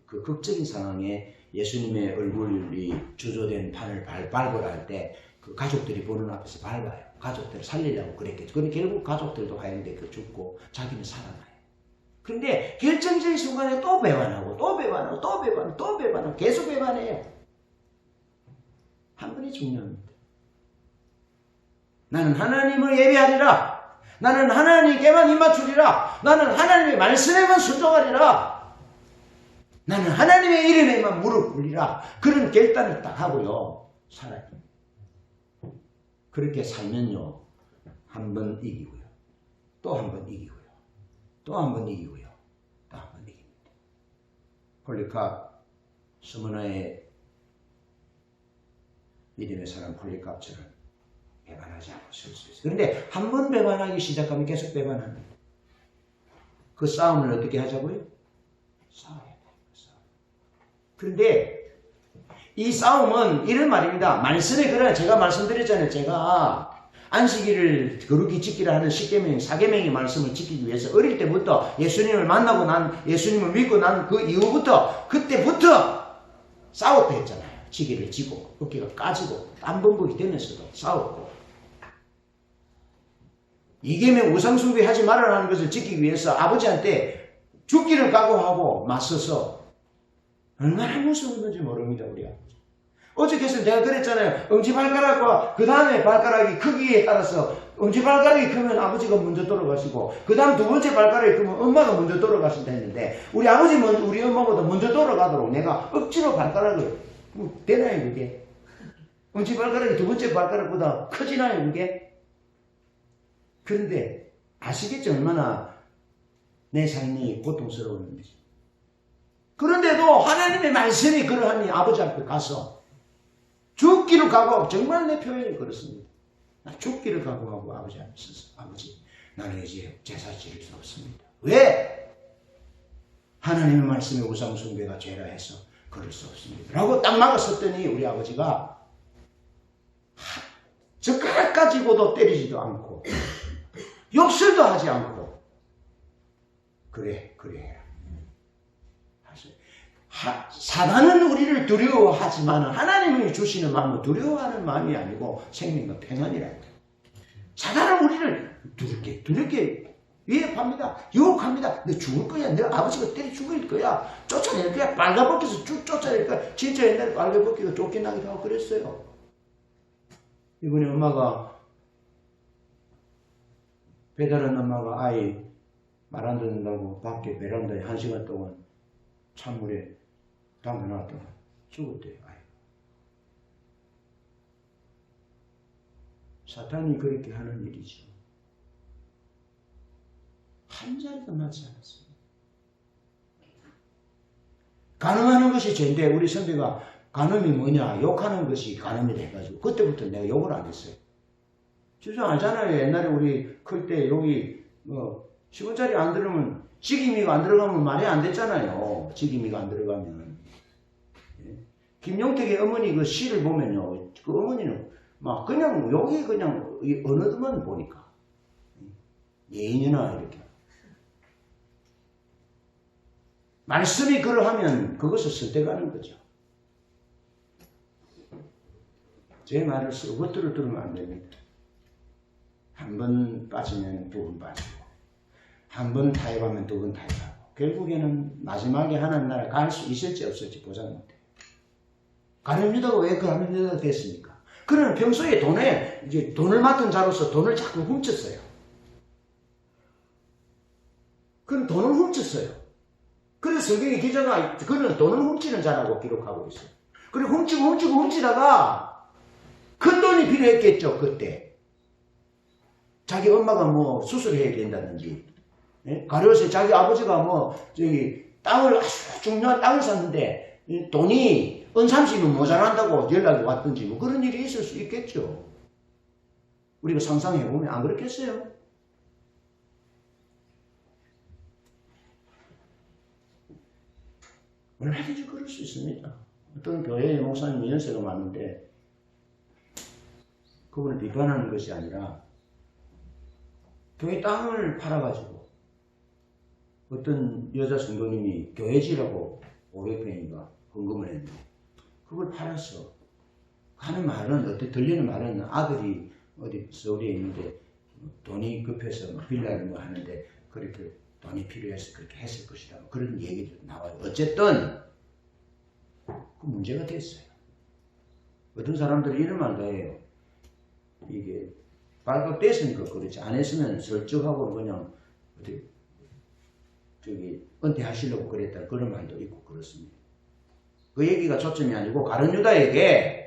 그 극적인 상황에 예수님의 얼굴이 주조된 판을 발굴할 때 그 가족들이 보는 앞에서 밟아요. 가족들을 살리려고 그랬겠죠. 그런데 결국 가족들도 하얀데 죽고 자기는 살아나요. 그런데 결정적인 순간에 또 배반하고 또 배반하고 또 배반하고 또 배반하고 계속 배반해요. 한 번이 중요합니다. 나는 하나님을 예배하리라. 나는 하나님께만 입맞추리라. 나는 하나님의 말씀에만 순종하리라. 나는 하나님의 이름에만 무릎 꿇리라. 그런 결단을 딱 하고요. 살아요. 그렇게 살면요. 한 번 이기고요. 또 한 번 이기고요. 또 한 번 이기고요. 또 한 번 이깁니다. 폴리캅, 스무나의 믿음의 사람 폴리캅처럼 배반하지 않고 설 수 있어요. 그런데 한 번 배반하기 시작하면 계속 배반합니다. 그 싸움을 어떻게 하자고요? 싸워야 돼요. 그런데 이 싸움은 이런 말입니다. 말씀에 그래 제가 말씀드렸잖아요. 제가 안식일을 거룩히 지키라 하는 10계명, 4계명의 말씀을 지키기 위해서 어릴 때부터 예수님을 만나고 예수님을 믿고 난 그 이후부터 그때부터 싸웠다 했잖아요. 지기를 지고 어깨가 까지고 땀범벅이 되면서도 싸웠고 2계명 우상숭배하지 말아라는 것을 지키기 위해서 아버지한테 죽기를 각오하고 맞서서 얼마나 무서웠는지 모릅니다. 우리 아버지. 어저께서 내가 그랬잖아요. 엄지발가락과 그 다음에 발가락이 크기에 따라서 엄지발가락이 크면 아버지가 먼저 돌아가시고 그 다음 두 번째 발가락이 크면 엄마가 먼저 돌아가신다 했는데 우리 아버지 먼저 우리 엄마보다 먼저 돌아가도록 내가 억지로 발가락을 되나요 그게? 엄지발가락이 두 번째 발가락보다 커지나요 그게? 그런데 아시겠죠? 얼마나 내 삶이 고통스러웠는지. 그런데도 하나님의 말씀이 그러하니 아버지 앞에 가서 죽기를 각오하고 정말 내 표현이 그렇습니다. 나 죽기를 각오하고 아버지 앞에 서서 아버지 나는 이제 제사 지을 수 없습니다. 왜? 하나님의 말씀에 우상숭배가 죄라 해서 그럴 수 없습니다. 라고 딱 막았었더니 우리 아버지가 젓가락 가지고도 때리지도 않고 욕설도 하지 않고 그래 해라. 사단은 우리를 두려워하지만 하나님이 주시는 마음은 두려워하는 마음이 아니고 생명과 평안이라고. 사단은 우리를 두렵게 위협합니다. 유혹합니다. 너 죽을 거야. 너 아버지가 때려 죽일 거야. 쫓아낼 거야. 빨가벗겨서 쭉 쫓아낼 거야. 진짜 옛날에 빨가벗기고 쫓겨나기도 하고 그랬어요. 이번에 엄마가 배달한 엄마가 아이 말 안 듣는다고 밖에 베란다에 1시간 동안 찬물에 담궈놨다가 죽었대요. 사탄이 그렇게 하는 일이죠. 한 자리도 낫지 않았습니다. 간음하는 것이 죄인데 우리 선배가 간음이 뭐냐 욕하는 것이 간음이라 해가지고 그때부터 내가 욕을 안 했어요. 주저 알잖아요. 옛날에 우리 클 때 여기 10원짜리 안 들으면 지기미가 안 들어가면 말이 안 됐잖아요. 지기미가 안 들어가면. 김용택의 어머니 그 시를 보면요. 그 어머니는 막 그냥 여기 그냥 어느 드만 보니까 예인이나 이렇게 말씀이 그러하면 그것을 설득하는 거죠. 제 말을 썩어뜨려 들으면 안 됩니다. 한 번 빠지면 두 번 빠지고 한 번 타협하면 두 번 타협하고 결국에는 마지막에 하나님 나라 갈 수 있을지 없을지 보장 못해요. 가룟 유다가 왜 가룟 유다가 됐습니까? 그는 평소에 돈을 맡은 자로서 돈을 자꾸 훔쳤어요. 그는 돈을 훔쳤어요. 그래서 성경의 기자가 그는 돈을 훔치는 자라고 기록하고 있어요. 그리고 훔치다가 큰 돈이 필요했겠죠. 그때 자기 엄마가 뭐 수술해야 된다든지, 가려서 자기 아버지가 땅을 아주 중요한 땅을 샀는데 돈이 은삼십은 모자란다고 연락이 왔든지 뭐 그런 일이 있을 수 있겠죠. 우리가 상상해보면 안 그렇겠어요? 얼마든지 그럴 수 있습니다. 어떤 교회의 목사님 연세가 많은데 그분을 비판하는 것이 아니라 교회 땅을 팔아가지고 어떤 여자 성도님이 교회지라고 500평인가 헌금을 했는데 그걸 팔았어. 하는 말은 어때 들리는 말은 아들이 어디 서울에 있는데 돈이 급해서 빌라를 뭐 하는데 그렇게 돈이 필요해서 그렇게 했을 것이다. 그런 얘기도 나와요. 어쨌든 그 문제가 됐어요. 어떤 사람들이 이런 말도 해요. 이게 발급됐으니까 그렇지 안 했으면 설득하고 그냥 어떻게 은퇴하시려고 그랬다 그런 말도 있고 그렇습니다. 그 얘기가 초점이 아니고 가룟 유다에게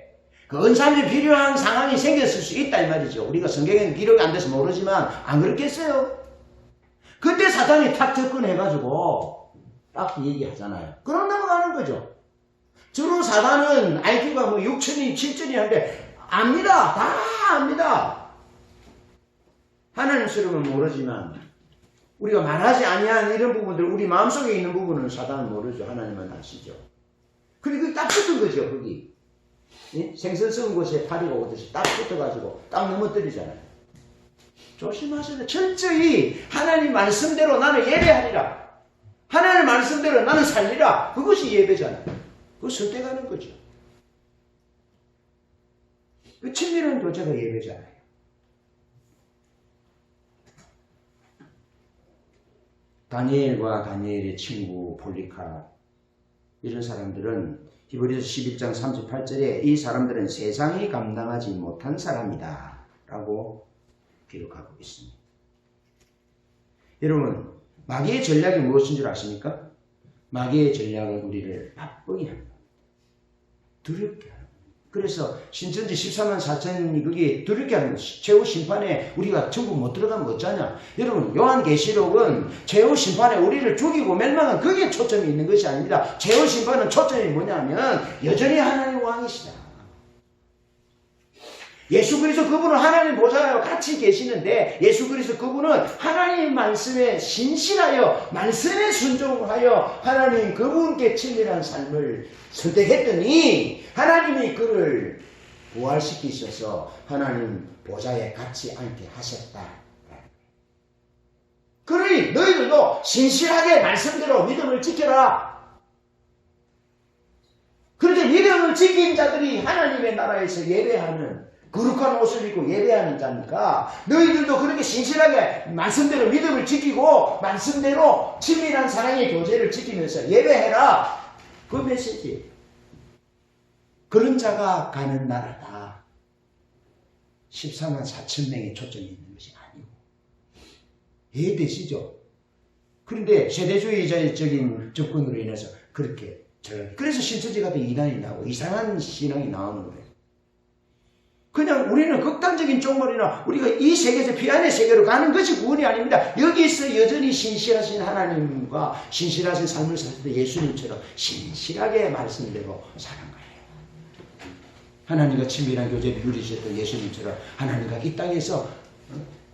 그 은삼이 필요한 상황이 생겼을 수 있다 이 말이죠. 우리가 성경에는 기록이 안 돼서 모르지만 안 그렇겠어요? 그때 사단이 탁 접근해가지고 딱 얘기하잖아요. 그럼 넘어가는 거죠. 주로 사단은 IQ가 6천이 7천이 하는데 압니다. 다 압니다. 하나님처럼은 모르지만 우리가 말하지 아니한 이런 부분들 우리 마음속에 있는 부분은 사단은 모르죠. 하나님만 아시죠. 그리고 딱 붙은 거죠. 거기 생선 썩은 곳에 파리가 오듯이 딱 붙어가지고 딱 넘어뜨리잖아요. 조심하셔야 돼. 철저히 하나님 말씀대로 나는 예배하리라. 하나님 말씀대로 나는 살리라. 그것이 예배잖아요. 그거 설득하는 거죠. 그 친밀한 교제가 예배잖아요. 다니엘과 다니엘의 친구 볼리카 이런 사람들은 히브리서 11장 38절에 이 사람들은 세상이 감당하지 못한 사람이다 라고 기록하고 있습니다. 여러분 마귀의 전략이 무엇인 줄 아십니까? 마귀의 전략은 우리를 바쁘게 합니다. 두렵게 합니다. 그래서 신천지 14만 4천이 그게 두렵게 하는 것이 최후 심판에 우리가 전부 못 들어가면 어쩌냐. 여러분 요한계시록은 최후 심판에 우리를 죽이고 멸망한 그게 초점이 있는 것이 아닙니다. 최후 심판은 초점이 뭐냐면 여전히 하나님 왕이시다. 예수 그리스도 그분은 하나님 보좌와 같이 계시는데 예수 그리스도 그분은 하나님 말씀에 신실하여 말씀에 순종하여 하나님 그분께 친밀한 삶을 선택했더니 하나님이 그를 부활시키셔서 하나님 보좌에 같이 앉게 하셨다. 그러니 너희들도 신실하게 말씀대로 믿음을 지켜라. 그런데 믿음을 지킨 자들이 하나님의 나라에서 예배하는 거룩한 옷을 입고 예배하는 자니까 너희들도 그렇게 신실하게 말씀대로 믿음을 지키고 말씀대로 친밀한 사랑의 교제를 지키면서 예배해라. 그 메시지. 그런 자가 가는 나라다. 14만 4천 명의 초점이 있는 것이 아니고. 이해되시죠? 그런데 세대주의적인 접근으로 인해서 그렇게 그래서 신천지 같은 이단이 나오고 이상한 신앙이 나오는 거예요. 그냥 우리는 극단적인 종말이나 우리가 이 세계에서 피안의 세계로 가는 것이 구원이 아닙니다. 여기서 여전히 신실하신 하나님과 신실하신 삶을 살 때 예수님처럼 신실하게 말씀대로 사는 거예요. 하나님과 친밀한 교제를 누리셨던 예수님처럼 하나님과 이 땅에서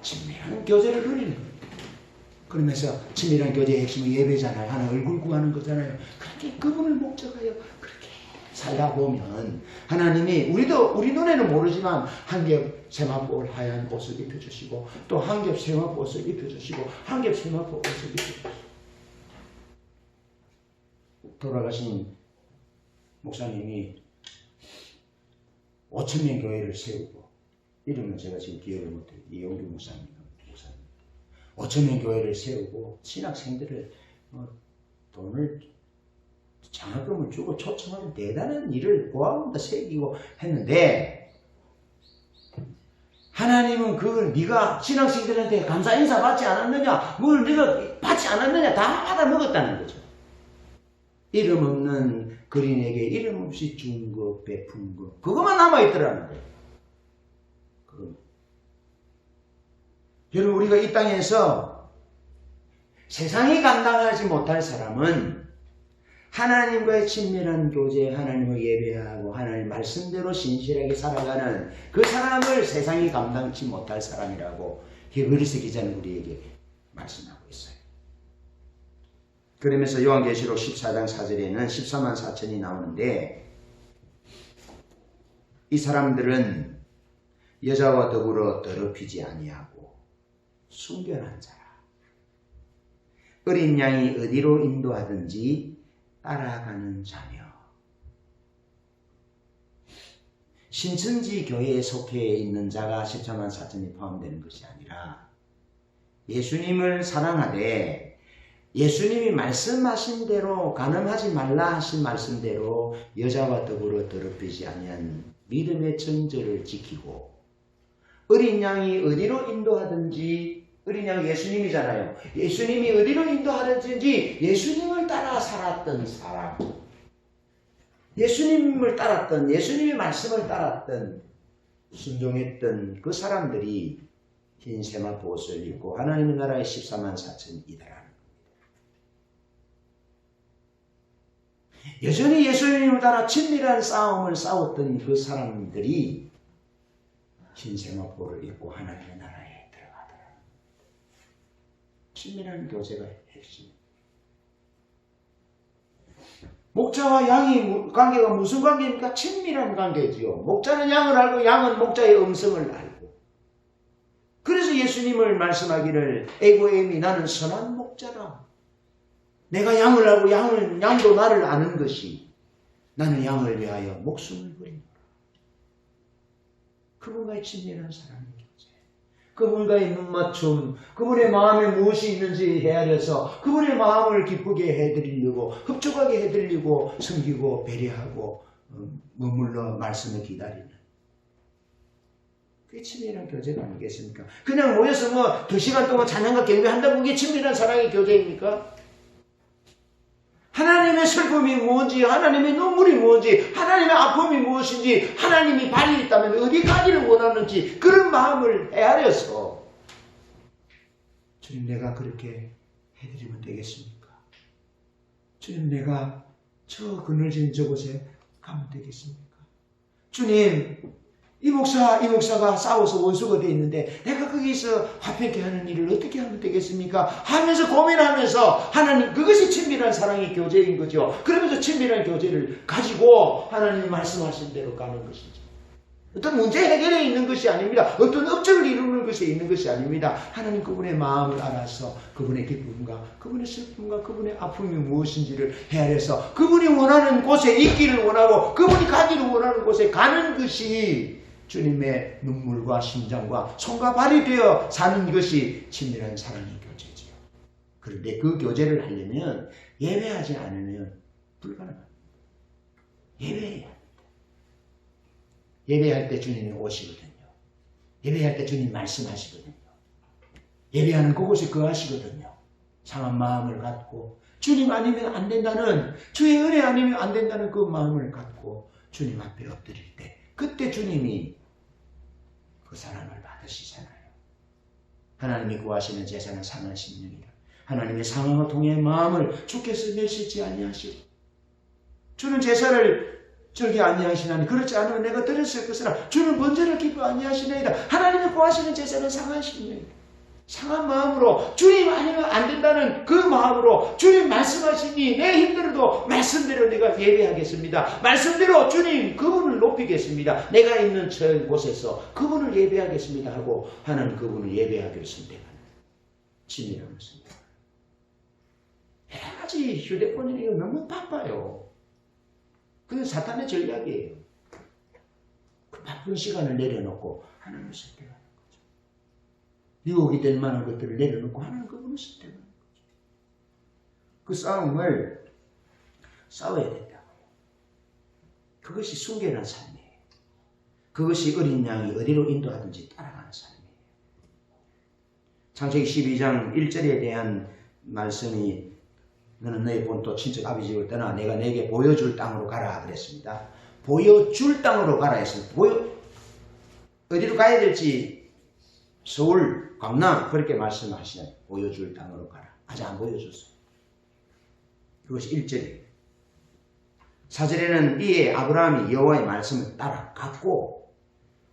친밀한 교제를 누리는 거예요. 그러면서 친밀한 교제의 핵심은 예배잖아요. 하나 얼굴 구하는 거잖아요. 그렇게 그분을 목적하여 그렇게 살다 보면 하나님이 우리 눈에는 모르지만 한 겹 세마포 하얀 옷을 입혀주시고 또 한 겹 세마포 옷을 입혀주시고 한 겹 세마포 옷을 입혀주시고 돌아가신 목사님이 5,000명 교회를 세우고 이름은 제가 지금 기억을 못해요. 이용규 목사님 5,000명 교회를 세우고 신학생들을 돈을 장학금을 주고 초청하는 대단한 일을 고아원도 새기고 했는데 하나님은 그걸 네가 신학생들한테 감사 인사 받지 않았느냐 뭘 네가 받지 않았느냐 다 받아 먹었다는 거죠. 이름 없는 그린에게 이름 없이 준 것 베푼 것 그것만 남아있더라는 거예요. 여러분 우리가 이 땅에서 세상이 감당하지 못할 사람은 하나님과의 친밀한 교제, 하나님을 예배하고 하나님 말씀대로 신실하게 살아가는 그 사람을 세상이 감당치 못할 사람이라고 히브리서 기자는 우리에게 말씀하고 있어요. 그러면서 요한계시록 14장 4절에는 14만 4천이 나오는데 이 사람들은 여자와 더불어 더럽히지 아니하고 순결한 자라. 어린 양이 어디로 인도하든지 따라가는 자며 신천지 교회에 속해 있는 자가 14만 4천이 포함되는 것이 아니라 예수님을 사랑하되 예수님이 말씀하신 대로 간음하지 말라 하신 말씀대로 여자와 더불어 더럽히지 아니한 믿음의 정절을 지키고 어린 양이 어디로 인도하든지 어린 양이 예수님이잖아요. 예수님이 어디로 인도하든지 예수님을 따라 살았던 사람 예수님을 따랐던 예수님의 말씀을 따랐던 순종했던 그 사람들이 흰 세마포 옷을 입고 하나님의 나라의 14만 4천이더라. 여전히 예수님을 따라 친밀한 싸움을 싸웠던 그 사람들이 흰 세마포를 입고 하나님의 나라에 들어가더라. 친밀한 교제가 핵심. 목자와 양의 관계가 무슨 관계입니까? 친밀한 관계지요. 목자는 양을 알고 양은 목자의 음성을 알고. 그래서 예수님을 말씀하기를 에고에미 나는 선한 목자라. 내가 양을 알고 양도 나를 아는 것이 나는 양을 위하여 목숨을 버립니다. 그분과의 친밀한 사랑의 교제, 그분과의 눈맞춤, 그분의 마음에 무엇이 있는지 헤아려서 그분의 마음을 기쁘게 해드리려고 흡족하게 해드리려고 섬기고 배려하고 머물러 말씀을 기다리는 그게 친밀한 교제가 아니겠습니까? 그냥 모여서 2시간 동안 찬양과 경배한다고 그게 친밀한 사랑의 교제입니까? 하나님의 슬픔이 무엇인지, 하나님의 눈물이 무엇인지, 하나님의 아픔이 무엇인지, 하나님이 발이 있다면 어디 가기를 원하는지 그런 마음을 헤아려서 주님 내가 그렇게 해드리면 되겠습니까? 주님 내가 저 그늘진 저곳에 가면 되겠습니까? 주님 이 목사가 싸워서 원수가 되어 있는데 내가 거기서 화평케 하는 일을 어떻게 하면 되겠습니까? 하면서 고민하면서 하나님 그것이 친밀한 사랑의 교제인 거죠. 그러면서 친밀한 교제를 가지고 하나님이 말씀하신 대로 가는 것이죠. 어떤 문제 해결에 있는 것이 아닙니다. 어떤 업적을 이루는 것에 있는 것이 아닙니다. 하나님 그분의 마음을 알아서 그분의 기쁨과 그분의 슬픔과 그분의 아픔이 무엇인지를 헤아려서 그분이 원하는 곳에 있기를 원하고 그분이 가기를 원하는 곳에 가는 것이 주님의 눈물과 심장과 손과 발이 되어 사는 것이 친밀한 사랑의 교제지요. 그런데 그 교제를 하려면 예배하지 않으면 불가능합니다. 예배해야 합니다. 예배할 때 주님이 오시거든요. 예배할 때 주님 말씀하시거든요. 예배하는 그곳에 거하시거든요. 상한 마음을 갖고 주님 아니면 안 된다는 주의 은혜 아니면 안 된다는 그 마음을 갖고 주님 앞에 엎드릴 때 그때 주님이 그 사랑을 받으시잖아요. 하나님이 구하시는 제사는 상한 심령이라. 하나님의 상함과 통의 마음을 주께서 내시지 아니하시고 주는 제사를 저기 아니하시나니 그렇지 않으면 내가 드렸을 것이라 주는 번제를 기뻐 아니하시나이다. 하나님이 구하시는 제사는 상하시니 상한 마음으로 주님 아니면 안 된다는 그 마음으로 주님 말씀하시니 내 힘들어도 말씀대로 내가 예배하겠습니다. 말씀대로 주님 그분을 높이겠습니다. 내가 있는 저 곳에서 그분을 예배하겠습니다 하고 하는 그분을 예배하기로 선택하는 친밀함입니다. 여러 가지 휴대폰이 너무 바빠요. 그게 사탄의 전략이에요. 그 바쁜 시간을 내려놓고 하나님을 선택하는 거죠. 유혹이 될 만한 것들을 내려놓고 하나님 그분을 선택하는 거죠. 그 싸움을 싸워야 된다고요. 그것이 순결한 삶이에요. 그것이 어린 양이 어디로 인도하든지 따라가는 삶이에요. 창세기 12장 1절에 대한 말씀이 너는 너의 본토 친척 아비 집을 떠나 내가 내게 보여줄 땅으로 가라 그랬습니다. 보여줄 땅으로 가라 했습니다. 어디로 가야 될지 서울, 강남 그렇게 말씀하시잖아요. 보여줄 땅으로 가라. 아직 안 보여줬어요. 그것이 1절이에요. 4절에는 이에 아브라함이 여호와의 말씀을 따라갔고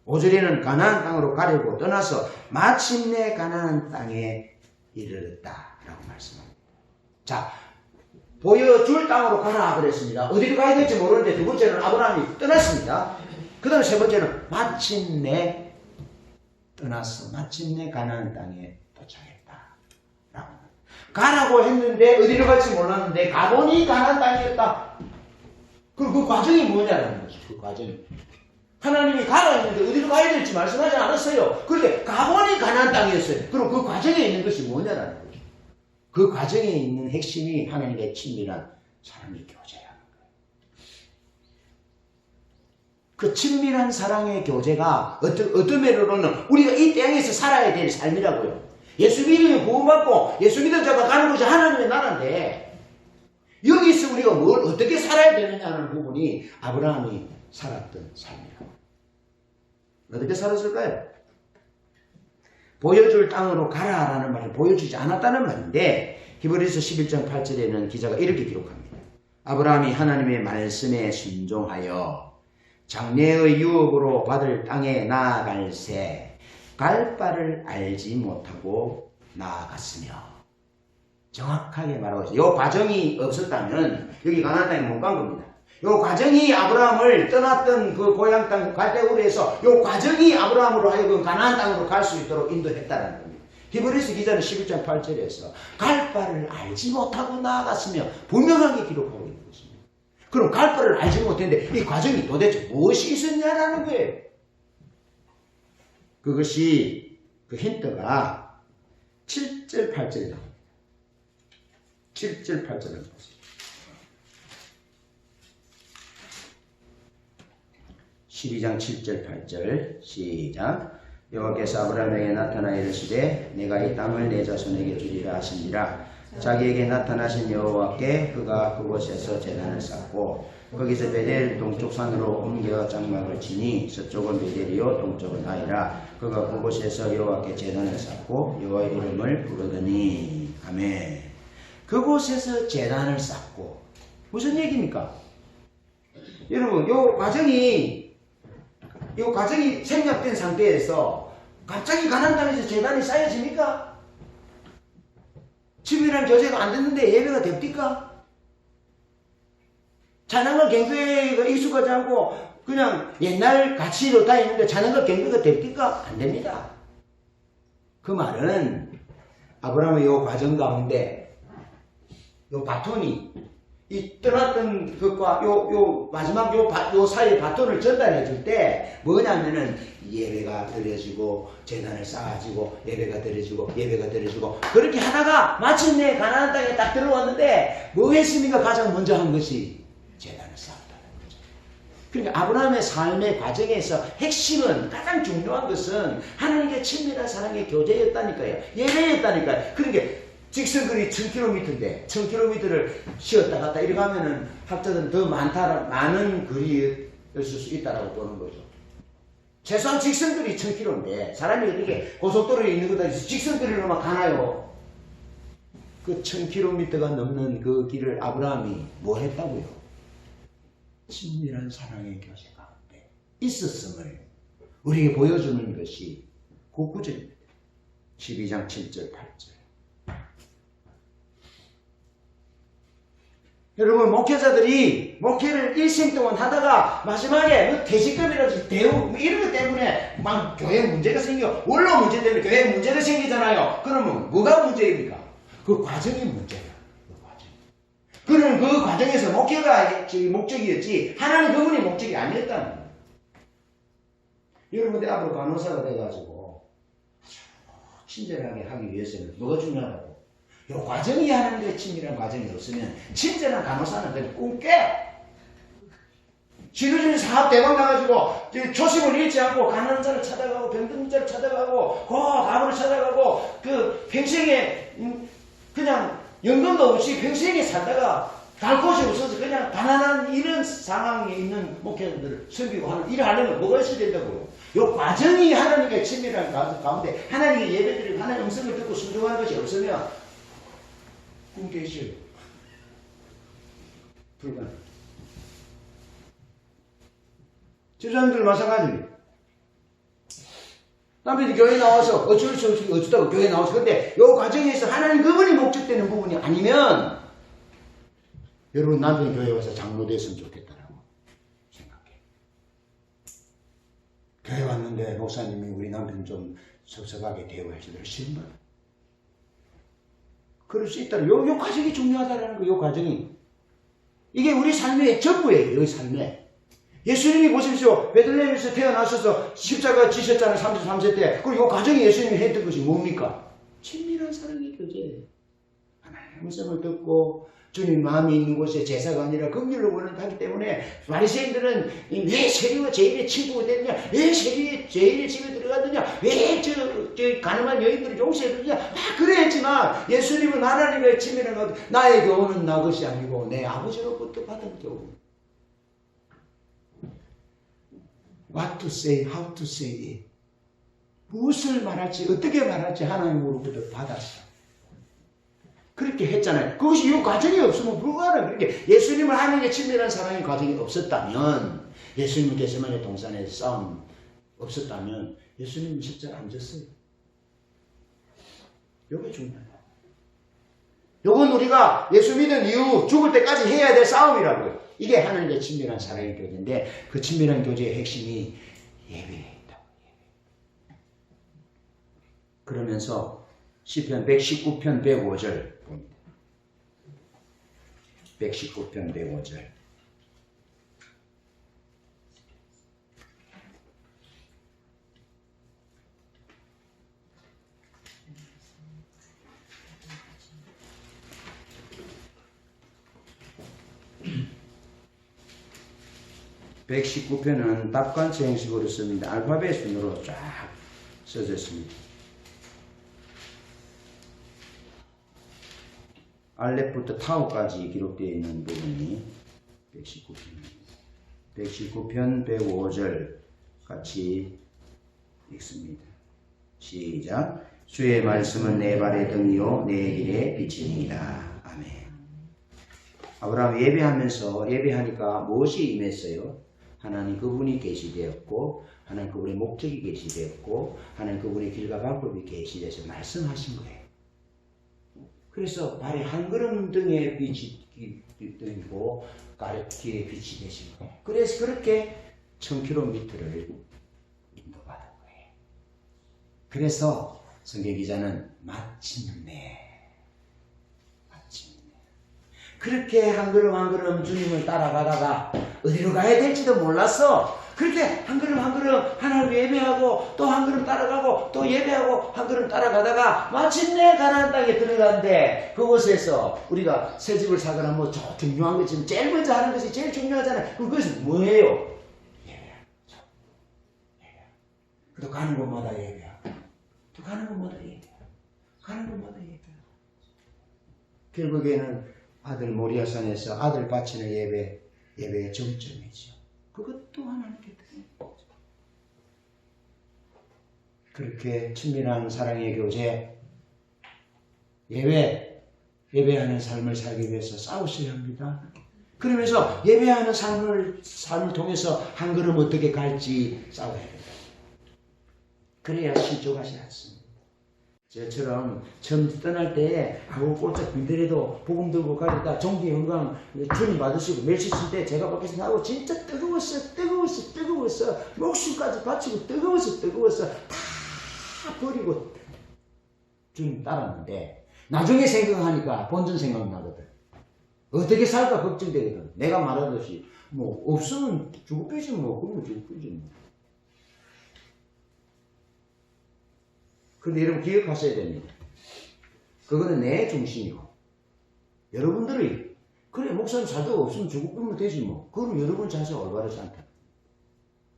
5절에는 가나안 땅으로 가려고 떠나서 마침내 가나안 땅에 이르렀다라고 말씀합니다. 자, 보여줄 땅으로 가라 그랬습니다. 어디로 가야 될지 모르는데 두 번째는 아브라함이 떠났습니다. 그 다음에 세 번째는 마침내 떠났어. 마침내 가나안 땅에 도착했다. 라고. 가라고 했는데 어디로 갈지 몰랐는데 가보니 가나안 땅이었다. 그리고 그 과정이 뭐냐라는 거죠. 그 과정이. 하나님이 가라 했는데 어디로 가야 될지 말씀하지 않았어요. 그런데 가보니 가나안 땅이었어요. 그럼 그 과정에 있는 것이 뭐냐라는 거죠. 그 과정에 있는 핵심이 하나님의 친밀한 사랑의 교제라는 거예요. 그 친밀한 사랑의 교제가 어떤 면으로는 우리가 이 땅에서 살아야 될 삶이라고요. 예수 믿으면 구원받고 예수 믿은 자가 가는 것이 하나님의 나라인데 여기서 우리가 뭘 어떻게 살아야 되느냐는 부분이 아브라함이 살았던 삶이라고. 어떻게 살았을까요? 보여줄 땅으로 가라라는 말을 보여주지 않았다는 말인데 히브리서 11장 8절에는 기자가 이렇게 기록합니다. 아브라함이 하나님의 말씀에 순종하여 장래의 유업으로 받을 땅에 나아갈새 갈 바를 알지 못하고 나아갔으며 정확하게 말하고 있어요. 이 과정이 없었다면 여기 가나안 땅에 못 간 겁니다. 이 과정이 아브라함을 떠났던 그 고향 땅 갈대우르 해서 이 과정이 아브라함으로 하여금 가나안 땅으로 갈 수 있도록 인도했다는 겁니다. 히브리서 기자는 11장 8절에서 갈 바를 알지 못하고 나아갔으며 분명하게 기록하고 있는 것입니다. 그럼 갈 바를 알지 못했는데 이 과정이 도대체 무엇이 있었냐라는 거예요. 그것이 그 힌트가 7절 8절에 나옵니다. 7절 8절을 보세요. 12장 7절 8절 시작. 여호와께서 아브라함에게 나타나 이르시되 내가 이 땅을 내 자손에게 주리라 하시니라. 자기에게 나타나신 여호와께 그가 그곳에서 제단을 쌓고 거기서 베델 동쪽 산으로 옮겨 장막을 치니 서쪽은 베델이요 동쪽은 아이라. 그가 그곳에서 여호와께 제단을 쌓고 여호와의 이름을 부르더니 아멘. 그곳에서 제단을 쌓고 무슨 얘기입니까? 여러분 이 과정이 생략된 상태에서 갑자기 가나안 땅에서 제단이 쌓여집니까? 친밀한 교제가 안 됐는데 예배가 됩니까? 찬양과 경배가 익숙하지 않고 그냥 옛날 가치로 다 있는데 찬양과 경배가 됩니까? 안 됩니다. 그 말은 아브라함의 이 과정 가운데 이 바톤이 이 떠났던 것과 마지막 요 사이에 바톤을 전달해 줄 때 뭐냐면은 예배가 드려지고 제단을 쌓아지고 예배가 드려지고 그렇게 하다가 마침내 가나안 땅에 딱 들어왔는데 뭐 했습니까? 가장 먼저 한 것이 제단을 쌓았다는 거죠. 그러니까 아브라함의 삶의 과정에서 핵심은 가장 중요한 것은 하나님께 친밀한 사랑의 교제였다니까요. 예배였다니까요. 그러니까 직선거리 1000km인데 1000km를 쉬었다 갔다 이렇게 하면은 학자들은 더 많은 거리였을 수 있다라고 보는 거죠. 최소한 직선거리 1000km인데 사람이 어떻게 고속도로에 있는 거다 해서 직선거리로만 가나요? 그 1000km가 넘는 그 길을 아브라함이 뭐 했다고요? 친밀한 사랑의 교제 가운데 있었음을 우리에게 보여주는 것이 그 구절입니다. 12장 7절 8절. 여러분, 목회자들이 목회를 일생 동안 하다가 마지막에 뭐 퇴직금이라든지 대우 뭐 이런 것 때문에 막 교회 문제가 생겨, 원로 문제 때문에 교회 문제가 생기잖아요. 그러면 뭐가 문제입니까? 그 과정이 문제야. 그 과정. 그는 그 과정에서 목회가 목적이었지 하나님 그분이 목적이 아니었다는 거예요. 여러분들 앞으로 간호사가 돼가지고 친절하게 하기 위해서는 뭐가 중요하다고? 이 과정이 하나님과의 친밀한 과정이 없으면 친절한 간호사는 그냥 꿈 깨. 치료진 사업 대박 나가지고 초심을 잃지 않고 가난한 자를 찾아가고 병든 자를 찾아가고 가부를 찾아가고 그 평생에 그냥 연금도 없이 평생에 살다가 갈 곳이 없어서 그냥 가난한 이런 상황에 있는 목회자들을 섬기고 하는 일을 하려면 뭐가 있어야 된다고요? 이 과정이 하나님과의 친밀한 가운데 하나님의 예배드리고 하나님의 음성을 듣고 순종하는 것이 없으면 꿈 깨시오. 불가능. 집사님들 마찬가지입니다. 남편이 교회 나와서 어쩔 수 없이 어쩌다고 교회 나와서 근데 이 과정에서 하나님 그분이 목적되는 부분이 아니면 여러분 남편이 교회 와서 장로 됐으면 좋겠다라고 생각해. 교회 왔는데 목사님이 우리 남편 좀 섭섭하게 대우해 주더라. 싫은 거야. 그럴 수 있다. 요 과정이 중요하다라는 거, 요 과정이. 이게 우리 삶의 전부예요, 이 삶에. 예수님이 보십시오. 베들레헴에서 태어나셔서 십자가 지셨잖아요, 33세 때. 그리고 요 과정이 예수님이 했던 것이 뭡니까? 친밀한 사랑의 교제. 하나님의 음성을 듣고, 주님 마음이 있는 곳에 제사가 아니라 긍휼로 원하기 때문에 바리새인들은 왜 세리와 제일의 친구가 됐느냐, 왜 세리의 제일의 집에 들어갔느냐, 왜 저 가늠한 여인들을 용서해주느냐 막 그래 했지만 예수님은 하나님의 친밀한 것, 나의 교훈은 나 것이 아니고 내 아버지로부터 받은 교훈. What to say, how to say it. 무엇을 말할지 어떻게 말할지 하나님으로부터 받았어. 그렇게 했잖아요. 그것이 이 과정이 없으면 불가능해요. 그러니까 예수님을 하나님의 친밀한 사랑의 과정이 없었다면, 예수님 게세마네 동산에서 싸움 없었다면 예수님은 십자가 안 졌어요. 이게 중요해요. 이건 우리가 예수 믿은 이후 죽을 때까지 해야 될 싸움이라고요. 이게 하나님의 친밀한 사랑의 교제인데 그 친밀한 교제의 핵심이 예배에 있다고. 그러면서 시편 119편 105절 봅니다. 119편 105절. (119편은) 답관체 형식으로 씁니다. 알파벳 순으로 쫙 써졌습니다. 알렙부터 타우까지 기록되어 있는 부분이 119편입니다. 119편 105절 같이 읽습니다. 시작. 주의 말씀은 내 발의 등이요 내 길의 빛이니라. 아멘. 아브라함 예배하니까 무엇이 임했어요? 하나님 그분이 계시되었고 하나님 그분의 목적이 계시되었고 하나님 그분의 길과 방법이 계시되어서 말씀하신 거예요. 그래서 발이 한 걸음 등의 빛이 되고 가르키의 빛이 되신 거예요. 그래서 그렇게 1000km를 인도받은 거예요. 그래서 성경 기자는 마침내 그렇게 한 걸음 한 걸음 주님을 따라가다가 어디로 가야 될지도 몰랐어. 그렇게 한 걸음 한 걸음 하나님 예배하고 또 한 걸음 따라가고 또 예배하고 한 걸음 따라가다가 마침내 가나안 땅에 들어갔는데 그곳에서 우리가 새 집을 사거나 뭐 중요한 거 지금 제일 먼저 하는 것이 제일 중요하잖아요. 그럼 그것은 뭐예요? 예배하는 거죠. 예배하는. 또 가는 곳마다 예배하고 또 가는 곳마다 예배하고 가는 곳마다 예배하고 결국에는 아들 모리아산에서 아들 바치는 예배의 정점이죠. 그것도 하나님께 드리는 거죠. 그렇게 친밀한 사랑의 교제, 예배하는 삶을 살기 위해서 싸우셔야 합니다. 그러면서 예배하는 삶을 통해서 한 걸음 어떻게 갈지 싸워야 된다. 그래야 실족하지 않습니다. 저처럼 처음 떠날 때 아우 꼴짝 빈들에도 복음 들고 가니까 종기 영광 주님 받으시고 멸치칠 때 제가 밖에서 나오고 진짜 뜨거웠어 목숨까지 바치고 뜨거워서 다 버리고 주님 따랐는데 나중에 생각하니까 본전 생각나거든. 어떻게 살까 걱정되거든. 내가 말하듯이 뭐 없으면 죽을 빼지 뭐. 그러면 죽을 빼지 뭐. 근데 여러분 기억하셔야 됩니다. 그거는 내 중심이고 여러분들이 그래 목사님 살다가 없으면 죽을 빼면 되지 뭐. 그럼 여러분 자세가 올바르지 않다.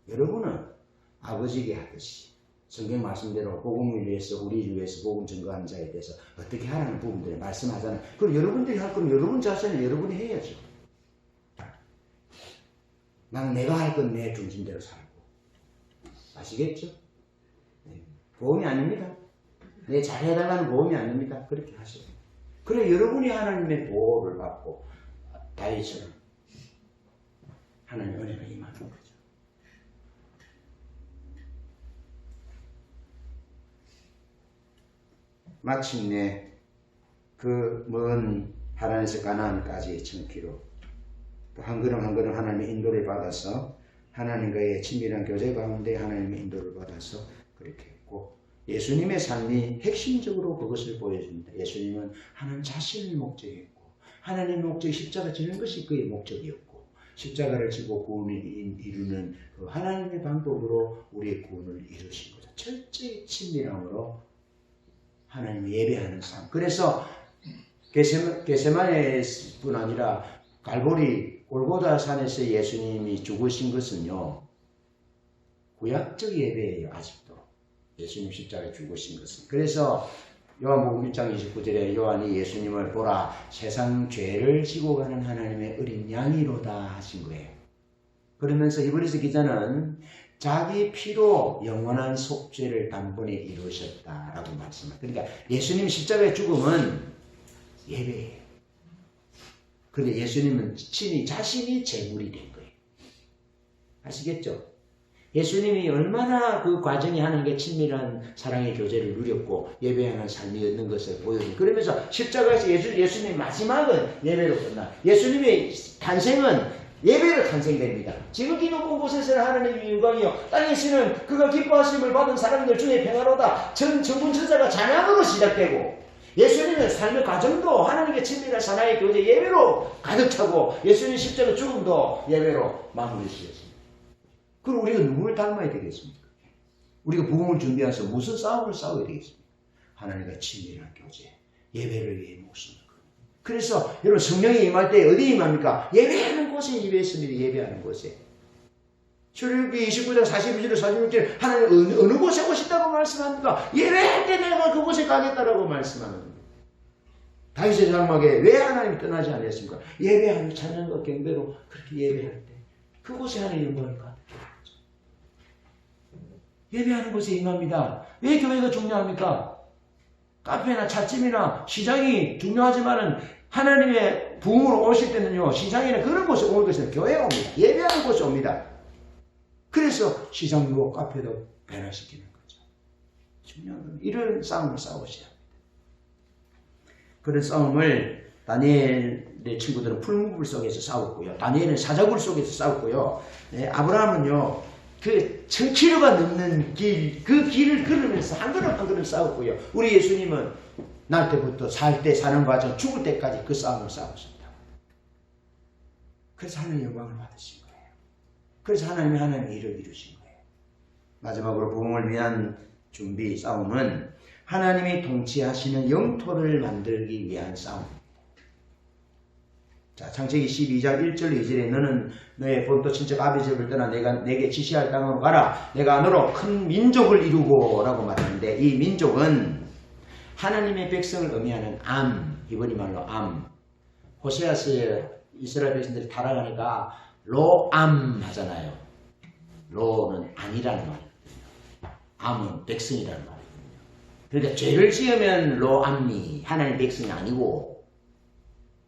여러분은 아버지에게 하듯이 성경 말씀대로 복음을 위해서 우리를 위해서 복음 증거하는 자에 대해서 어떻게 하라는 부분들을 말씀하잖아요. 그럼 여러분들이 할 건 여러분 자신은 여러분이 해야죠. 나는 내가 할 건 내 중심대로 살고. 아시겠죠? 네. 보험이 아닙니다. 내 잘해달라는 보험이 아닙니다. 그렇게 하세요. 그래 여러분이 하나님의 보호를 받고 다윗처럼 하나님의 은혜가 임하는 거죠. 마침내 그 먼 하란에서 가나안까지의 천키로 또 한 걸음 한 걸음 하나님의 인도를 받아서 하나님과의 친밀한 교제 가운데 하나님의 인도를 받아서 그렇게 했고 예수님의 삶이 핵심적으로 그것을 보여줍니다. 예수님은 하나님 자신을 목적했고 하나님의 목적이 십자가 지는 것이 그의 목적이었고 십자가를 지고 구원을 이루는 그 하나님의 방법으로 우리의 구원을 이루신 거죠. 철저히 친밀함으로 하나님을 예배하는 삶. 그래서 게세마네뿐 아니라 갈보리 골고다 산에서 예수님이 죽으신 것은요. 구약적 예배예요. 아직도. 예수님 십자가에 죽으신 것은. 그래서 요한복음 1장 29절에 요한이 예수님을 보라 세상 죄를 지고 가는 하나님의 어린 양이로다 하신 거예요. 그러면서 히브리서 기자는 자기 피로 영원한 속죄를 단번에 이루셨다라고 말씀합니다. 그러니까 예수님 십자가의 죽음은 예배예요. 그런데 예수님은 친히 자신이 제물이 된 거예요. 아시겠죠? 예수님이 얼마나 그 과정이 하나님께 친밀한 사랑의 교제를 누렸고 예배하는 삶이었는 것을 보여줍니다. 그러면서 십자가에서 예수님의 마지막은 예배로 끝나. 예수님의 탄생은 예배로 탄생됩니다. 지극히 높은 곳에서는 하나님의 영광이요 땅에서는 그가 기뻐하심을 받은 사람들 중에 평화로다. 전 정군천사가 찬양으로 시작되고 예수님의 삶의 과정도 하나님께 친밀한 사랑의 교제 예배로 가득 차고 예수님 십자가 죽음도 예배로 마무리 지었습니다. 그럼 우리가 누구를 닮아야 되겠습니까? 우리가 복음을 준비해서 무슨 싸움을 싸워야 되겠습니까? 하나님과 친밀한 교제, 예배를 위해 목숨을 걸고. 그래서 여러분 성령이 임할 때 어디 임합니까? 예배하는 곳에 임했습니다. 예배하는 곳에. 출애굽기 29장 42절 46절 하나님 어느 곳에 오신다고 말씀합니까? 예배할 때 내가 그곳에 가겠다라고 말씀합니다. 다윗의 장막에 왜 하나님이 떠나지 않았습니까? 예배하는 찬양과 경배로 그렇게 예배할 때 그곳에 하나님의 영광이 가득해요. 예배하는 곳에 임합니다. 왜 교회가 중요합니까? 카페나 찻집이나 시장이 중요하지만은 하나님의 부흥으로 오실 때는요, 시장이나 그런 곳에 올 것은 교회가 옵니다. 예배하는 곳에 옵니다. 그래서 시장도 카페도 변화시키는 거죠. 중요한 건 이런 싸움을 싸우셔야 합니다. 그런 싸움을 다니엘의 친구들은 풀무불 속에서 싸웠고요. 다니엘은 사자굴 속에서 싸웠고요. 네, 아브라함은요. 그 1000km가 넘는 길, 그 길을 걸으면서 한 걸음 한 걸음 싸웠고요. 우리 예수님은 날 때부터 살 때 사는 과정, 죽을 때까지 그 싸움을 싸우셨다. 그래서 하나님의 영광을 받으신 거예요. 그래서 하나님의 일을 이루신 거예요. 마지막으로 부흥을 위한 준비 싸움은 하나님이 통치하시는 영토를 만들기 위한 싸움입니다. 자, 창세기 12장 1절 2절에 너는 너의 본토 친척 아비집을 떠나 내게 지시할 땅으로 가라. 내가 너로 큰 민족을 이루고 라고 말하는데 이 민족은 하나님의 백성을 의미하는 암, 이번이 말로 암. 호세아서에 이스라엘 백성들이 타락하니까 로암 하잖아요. 로는 아니라는 말이거든요. 암은 백성이라는 말이거든요. 그러니까 죄를 지으면 로암이 하나님의 백성이 아니고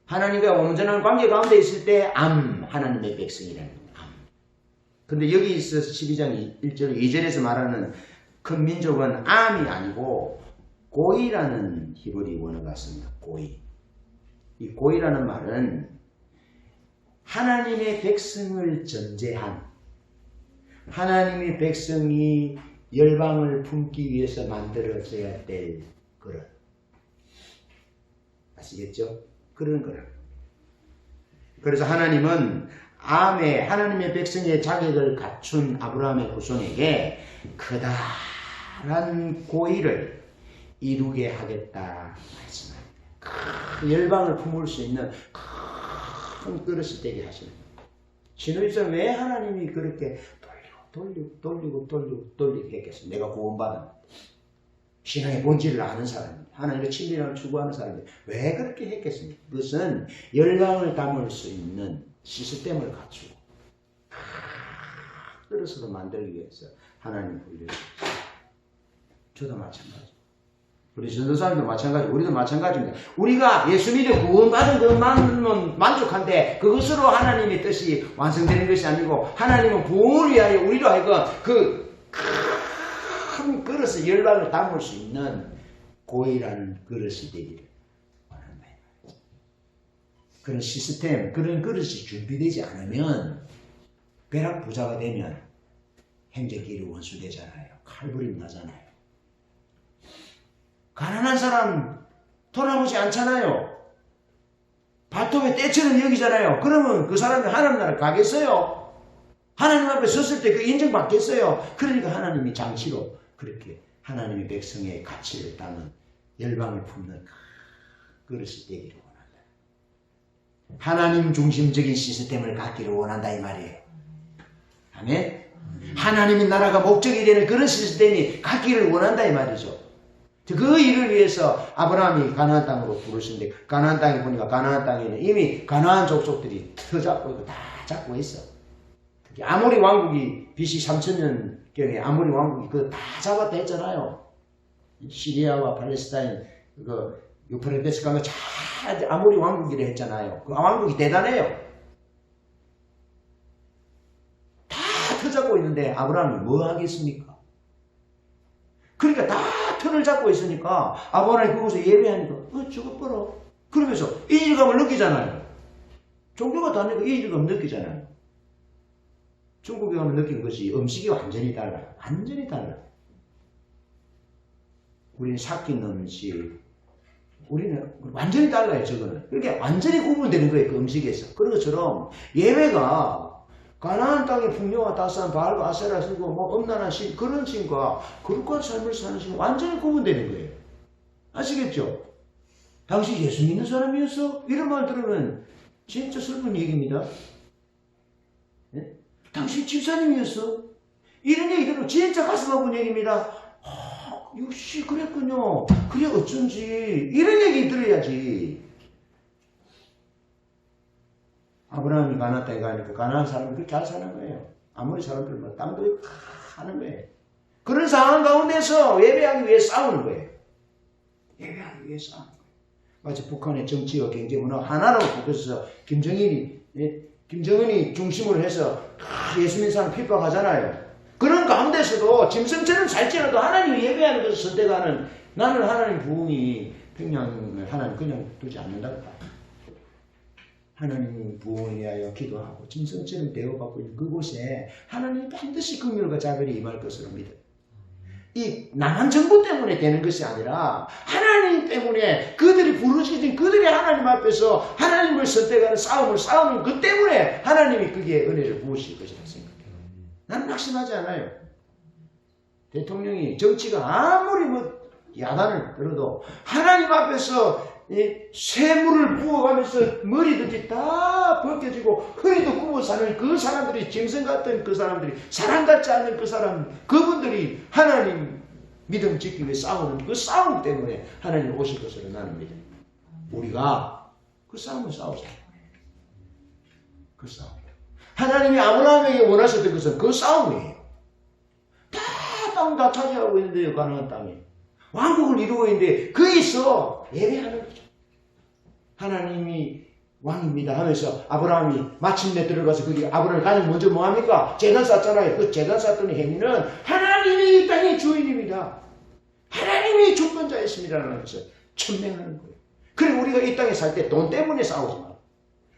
하나님과 온전한 관계 가운데 있을 때 하나님의 백성이라는 거예요. 근데 여기 있어 12장 1절 2절에서 말하는 큰 민족은 암이 아니고 고이라는 히브리 원어가 같습니다. 고이. 이 고이라는 말은 하나님의 백성을 전제한, 하나님의 백성이 열방을 품기 위해서 만들어져야 될 그런, 아시겠죠? 그런 거라. 그래서 하나님은 하나님의 백성의 자격을 갖춘 아브라함의 후손에게 커다란 고의를 이루게 하겠다 말씀합니다. 큰 열방을 품을 수 있는 큰 그릇이 되게 하시는 거예요. 신우이서 왜 하나님이 그렇게 돌리고 했겠어요? 내가 구원받은 신앙의 본질을 아는 사람입니다. 하나님의 친밀함을 추구하는 사람입니다. 왜 그렇게 했겠습니까? 그것은 열방을 담을 수 있는 시스템을 갖추고 그릇으로 만들기 위해서 하나님을 불러주셨습니다. 저도 마찬가지. 우리 전도사님도 마찬가지, 우리도 마찬가지입니다. 우리가 예수 믿어 구원받은 것만은 만족한데 그것으로 하나님의 뜻이 완성되는 것이 아니고 하나님은 부흥을 위하여 우리로 하여금 그 큰 그릇에 열방을 담을 수 있는 고의라는 그릇이 되기를 원한다. 그런 시스템, 그런 그릇이 준비되지 않으면 벼락 부자가 되면 행제끼리 원수되잖아요. 칼부림 나잖아요. 가난한 사람 돌아보지 않잖아요. 발톱에 때처럼 여기잖아요. 그러면 그 사람이 하나님 나라 가겠어요? 하나님 앞에 섰을 때 그 인정받겠어요? 그러니까 하나님이 장치로 그렇게 하나님의 백성의 가치를 담은 열방을 품는 그릇이 되기를 원한다. 하나님 중심적인 시스템을 갖기를 원한다 이 말이에요. 아멘? 하나님의 나라가 목적이 되는 그런 시스템이 갖기를 원한다 이 말이죠. 그 일을 위해서 아브라함이 가나안 땅으로 부르신데 가나안 땅에 보니까 가나안 땅에는 이미 가나안 족속들이 터잡고 있고 다 잡고 있어. 특히 아모리 왕국이 BC 3000년경에 아모리 왕국이 그거 다 잡았다 했잖아요. 시리아와 팔레스타인 그 유프라테스 강을 잘 아모리 왕국이라 했잖아요. 그 왕국이 대단해요. 다 터잡고 있는데 아브라함이 뭐 하겠습니까? 그러니까 다 틀을 잡고 있으니까 아브라함이 그곳에 예배하니까 저거 봐라 그러면서 이질감을 느끼잖아요. 종교가 다르니까 이질감 느끼잖아요. 중국에 가면 느낀 것이 음식이 완전히 달라요. 완전히 달라요. 우리는 삭힌 음식 우리는 완전히 달라요. 저거는 그렇게 완전히 구분되는 거예요. 그 음식에서. 그런 것처럼 예배가 가나안 땅의 풍요와 따스한 바알과 아세라 신고 뭐 엄난한 신 그런 신과 거룩한 삶을 사는 신과 완전히 구분되는 거예요. 아시겠죠? 당시 예수 믿는 사람이었어? 이런 말 들으면 진짜 슬픈 얘기입니다. 네? 당신 집사님이었어? 이런 얘기 들으면 진짜 가슴 아픈 얘기입니다. 역시 그랬군요. 그래 어쩐지 이런 얘기 들어야지. 아브라함이 가나안 땅에 가니까 가나안 사람이 그렇게 잘 사는 거예요. 아무리 사람들만 땅도 다 하는 거예요. 그런 상황 가운데서 예배하기 위해 싸우는 거예요. 예배하기 위해 싸우는 거예요. 마치 북한의 정치와 경제 문화 하나로 묶어서 김정은이 중심으로 해서 예수 믿는 사람 핍박하잖아요. 그런 가운데서도 짐승처럼 살지라도 하나님을 예배하는 것을 선택하는 나는 하나님 부흥이 평양을 하나님 그냥 두지 않는다고 봐요. 하나님 부흥을 위하여 기도하고 짐승처럼 대우받고 있는 그곳에 하나님이 반드시 긍휼과 자비를 임할 것으로 믿어요. 이 남한 정부 때문에 되는 것이 아니라 하나님 때문에 그들이 부르짖은 그들이 하나님 앞에서 하나님을 선택하는 싸움을 싸우는 그 때문에 하나님이 그게 은혜를 부으실 것이라고 생각해요. 나는 낙심하지 않아요. 대통령이 정치가 아무리 야단을 들어도 하나님 앞에서 쇠물을 부어가면서 머리들이 다 벗겨지고 허리도 굽어 사는 그 사람들이 짐승 같은 그 사람들이 사람 같지 않은 그 사람 그분들이 하나님 믿음 지키기 위해 싸우는 그 싸움 때문에 하나님 오실 것으로 나는 믿어요. 우리가 그 싸움을 싸우자. 그 싸움. 하나님이 아브라함에게 원하셨던 것은 그 싸움이에요. 다 땅 다 차지하고 있는데요. 가나안 땅에. 왕국을 이루고 있는데 거기서 예배하는 거죠. 하나님이 왕입니다 하면서 아브라함이 마침내 들어가서 거기 아브라함이 가장 먼저 뭐합니까? 제단 쌓잖아요. 그 제단 쌓던 행위는 하나님이 이 땅의 주인입니다. 하나님이 주권자이십니다라는 것을 천명하는 거예요. 그래 우리가 이 땅에 살 때 돈 때문에 싸우지 마.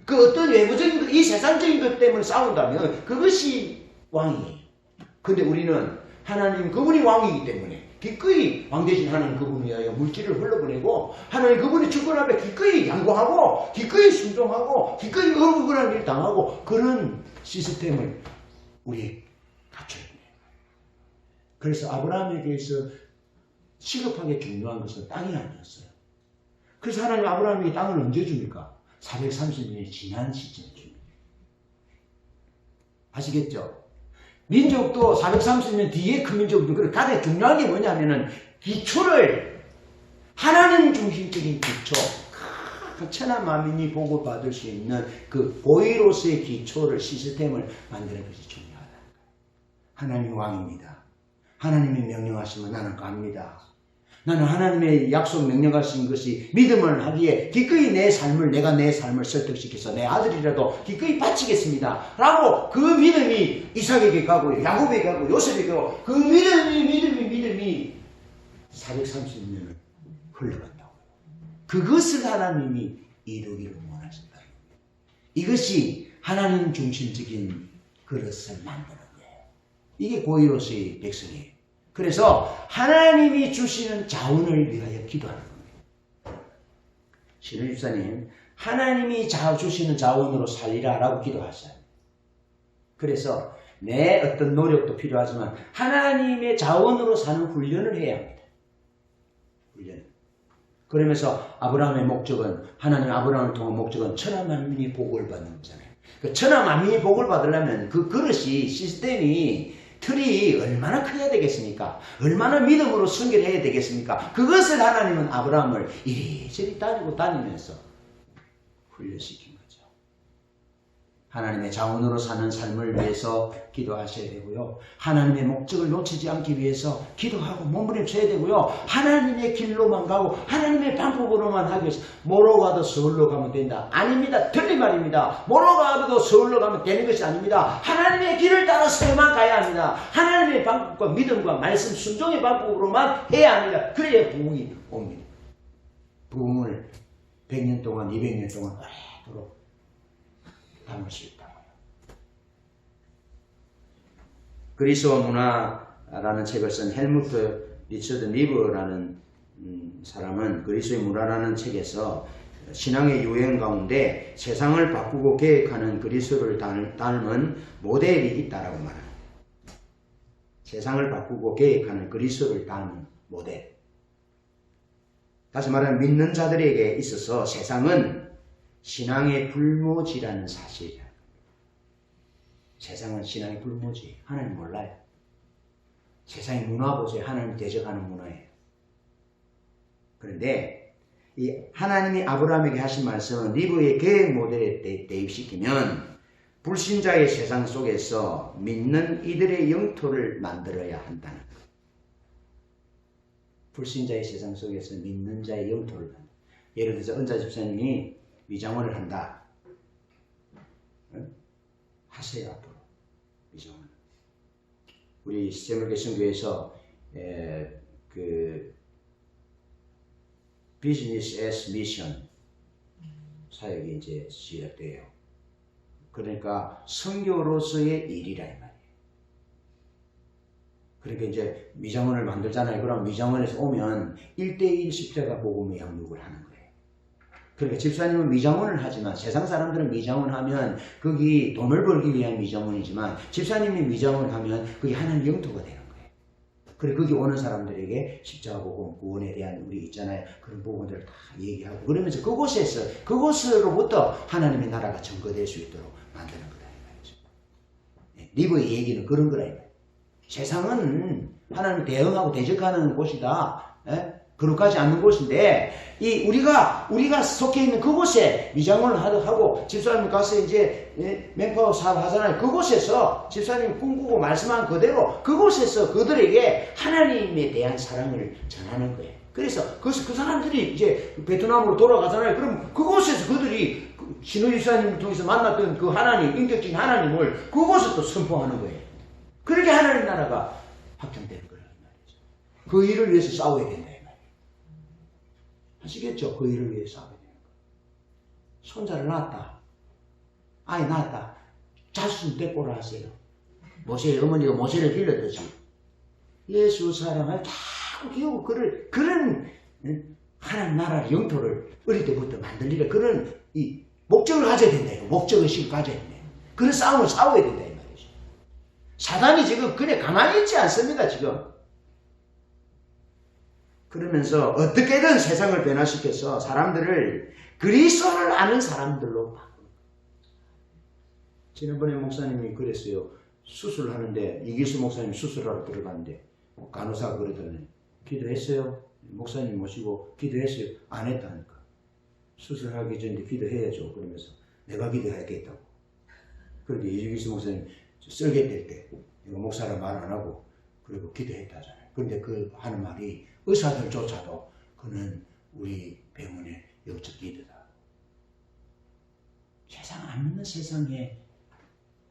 그 어떤 외부적인 것, 이 세상적인 것 때문에 싸운다면 그것이 왕이에요. 근데 우리는 하나님 그분이 왕이기 때문에 기꺼이 왕 대신 하나님 그분 위하여 물질을 흘러보내고 하나님 그분의 주권 앞에 기꺼이 양보하고 기꺼이 순종하고 기꺼이 억울한 일 당하고 그런 시스템을 우리 갖춰야 돼요. 그래서 아브라함에게서 시급하게 중요한 것은 땅이 아니었어요. 그래서 하나님 아브라함에게 땅을 언제 줍니까? 430년이 지난 시점에 줍니다. 아시겠죠? 민족도 430년 뒤에 그 민족도 가장 중요한 게 뭐냐면은 기초를 하나님 중심적인 기초 천하 만민이 복을 받을 수 있는 그 보이로서의 기초를 시스템을 만드는 것이 중요하다. 하나님 왕입니다. 하나님이 명령하시면 나는 갑니다. 나는 하나님의 약속 명령하신 것이 믿음을 하기에 기꺼이 내가 내 삶을 설득시켜서 내 아들이라도 기꺼이 바치겠습니다. 라고 그 믿음이 이삭에게 가고 야곱에게 가고 요셉에게 가고 그 믿음이 430년을 흘러간다고요. 그것을 하나님이 이루기를 원하신다. 이것이 하나님 중심적인 그릇을 만드는 거예요. 이게 고의로서의 백성이에요. 그래서 하나님이 주시는 자원을 위하여 기도하는 겁니다. 신우 집사님, 하나님이 주시는 자원으로 살리라 라고 기도하셔요. 그래서 내 어떤 노력도 필요하지만 하나님의 자원으로 사는 훈련을 해야 합니다. 훈련. 그러면서 아브라함의 목적은 하나님 아브라함을 통한 목적은 천하 만민이 복을 받는 거잖아요. 그 천하 만민이 복을 받으려면 그 그릇이 시스템이 틀이 얼마나 커야 되겠습니까? 얼마나 믿음으로 순결해야 되겠습니까? 그것을 하나님은 아브라함을 이리저리 다니면서 훈련시킨 거죠. 하나님의 자원으로 사는 삶을 위해서 기도하셔야 되고요. 하나님의 목적을 놓치지 않기 위해서 기도하고 몸부림쳐야 되고요. 하나님의 길로만 가고 하나님의 방법으로만 하기 위해서 뭐로 가도 서울로 가면 된다. 아닙니다. 틀린 말입니다. 뭐로 가도 서울로 가면 되는 것이 아닙니다. 하나님의 길을 따라서만 가야 합니다. 하나님의 방법과 믿음과 말씀 순종의 방법으로만 해야 합니다. 그래야 부흥이 옵니다. 부흥을 100년 동안 200년 동안 오래도록 담을 수 있다고요. 그리스도 문화라는 책을 쓴 헬무트 리처드 니브라는 사람은 그리스도의 문화라는 책에서 신앙의 유행 가운데 세상을 바꾸고 계획하는 그리스도를 닮은 모델이 있다라고 말합니다. 세상을 바꾸고 계획하는 그리스도를 닮은 모델. 다시 말하면 믿는 자들에게 있어서 세상은 신앙의 불모지라는 사실이야. 세상은 신앙의 불모지. 하나님 몰라요. 세상의 문화 보세요. 하나님 대적하는 문화예요. 그런데 이 하나님이 아브라함에게 하신 말씀은 리브의 계획 모델에 대입시키면 불신자의 세상 속에서 믿는 이들의 영토를 만들어야 한다는 것. 불신자의 세상 속에서 믿는 자의 영토를 만들어야 한다. 예를 들어서 은자 집사님이 위장원을 한다. 하세요 앞으로 위장원. 우리 세물개성교회에서 그 비즈니스 애스 미션 사역이 이제 시작돼요. 그러니까 선교로서의 일이라 이 말이에요. 그러니까 이제 위장원을 만들잖아요. 그럼 위장원에서 오면 1:1 십자가 복음의 양육을 하는 거예요. 그러니까 집사님은 미장원을 하지만 세상 사람들은 미장원 하면 거기 돈을 벌기 위한 미장원이지만 집사님이 미장원 하면 그게 하나님 영토가 되는 거예요. 그리고 거기 오는 사람들에게 십자가 복음, 구원에 대한 우리 있잖아요. 그런 부분들을 다 얘기하고 그러면서 그곳으로부터 하나님의 나라가 증거될 수 있도록 만드는 거다 이 말이죠. 리브의 얘기는 그런 거라 이 말이에요. 세상은 하나님 대응하고 대적하는 곳이다. 그렇게까지 않는 곳인데 우리가 속해 있는 그곳에 미장원을 하고 집사님 가서 이제 맨파워 사업 하잖아요. 그곳에서 집사님이 꿈꾸고 말씀한 그대로 그곳에서 그들에게 하나님에 대한 사랑을 전하는 거예요. 그래서 그 사람들이 이제 베트남으로 돌아가잖아요. 그럼 그곳에서 그들이 신우이 집사님을 통해서 만났던 그 하나님, 인격적인 하나님을 그곳에 또 선포하는 거예요. 그렇게 하나님 나라가 확장되는 거란 말이죠. 그 일을 위해서 싸워야 된다 이 말이에요. 아시겠죠? 그 일을 위해서 싸워야 되는 거예요. 손자를 낳았다. 아이 낳았다. 자손 떼꼬를 하세요. 모세의 어머니가 모세를 길렀듯이 예수 사랑을 자꾸 키우고 그런 하나님 나라의 영토를 어릴 때부터 만들리라 그런 이 목적을 가져야 된다. 이거. 목적의식을 가져야 된다. 그런 싸움을 싸워야 된다 이 말이죠. 사단이 지금 그냥 가만히 있지 않습니다. 지금. 그러면서 어떻게든 세상을 변화시켜서 사람들을 그리스도를 아는 사람들로 바꾸는 거예요. 지난번에 목사님이 그랬어요. 수술하는데 이기수 목사님 수술하러 들어갔는데 간호사가 그러더니 기도했어요? 목사님 모시고 기도했어요? 안 했다니까. 수술하기 전에 기도해야죠. 그러면서 내가 기도하겠다고. 그런데 이기수 목사님 썰게 될 때 목사라 말 안 하고 그리고 기도했다잖아요. 그런데 그 하는 말이 의사들조차도 그는 우리 병원의 영적 리더다. 세상 안 믿는 세상에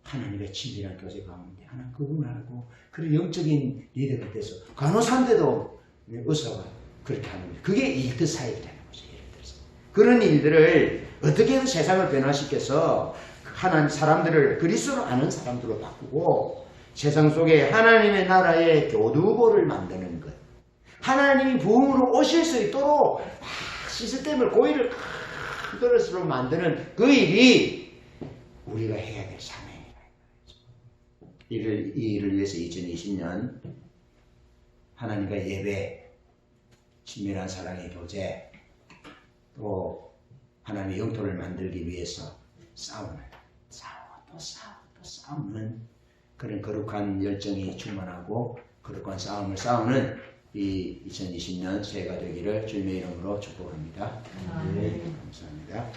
하나님의 친밀한 교제 가운데 하나님 그분 알고 그런 영적인 리더가 돼서 간호사인데도 의사가 그렇게 하는 거예요. 그게 일터 사역이 되는 거죠. 예를 들어서 그런 일들을 어떻게든 세상을 변화시켜서 하나님 사람들을 그리스도로 아는 사람들로 바꾸고 세상 속에 하나님의 나라의 교두보를 만드는 것. 하나님이 부흥으로 오실 수 있도록 시스템을 고의를 큰 그릇으로 만드는 그 일이 우리가 해야 될 사명이라. 이 일을 위해서 2020년 하나님과 예배, 친밀한 사랑의 교제, 또 하나님의 영토를 만들기 위해서 싸우는 그런 거룩한 열정이 충만하고 거룩한 싸움을 싸우는 이 2020년 새해가 되기를 주님의 이름으로 축복합니다. 네, 감사합니다.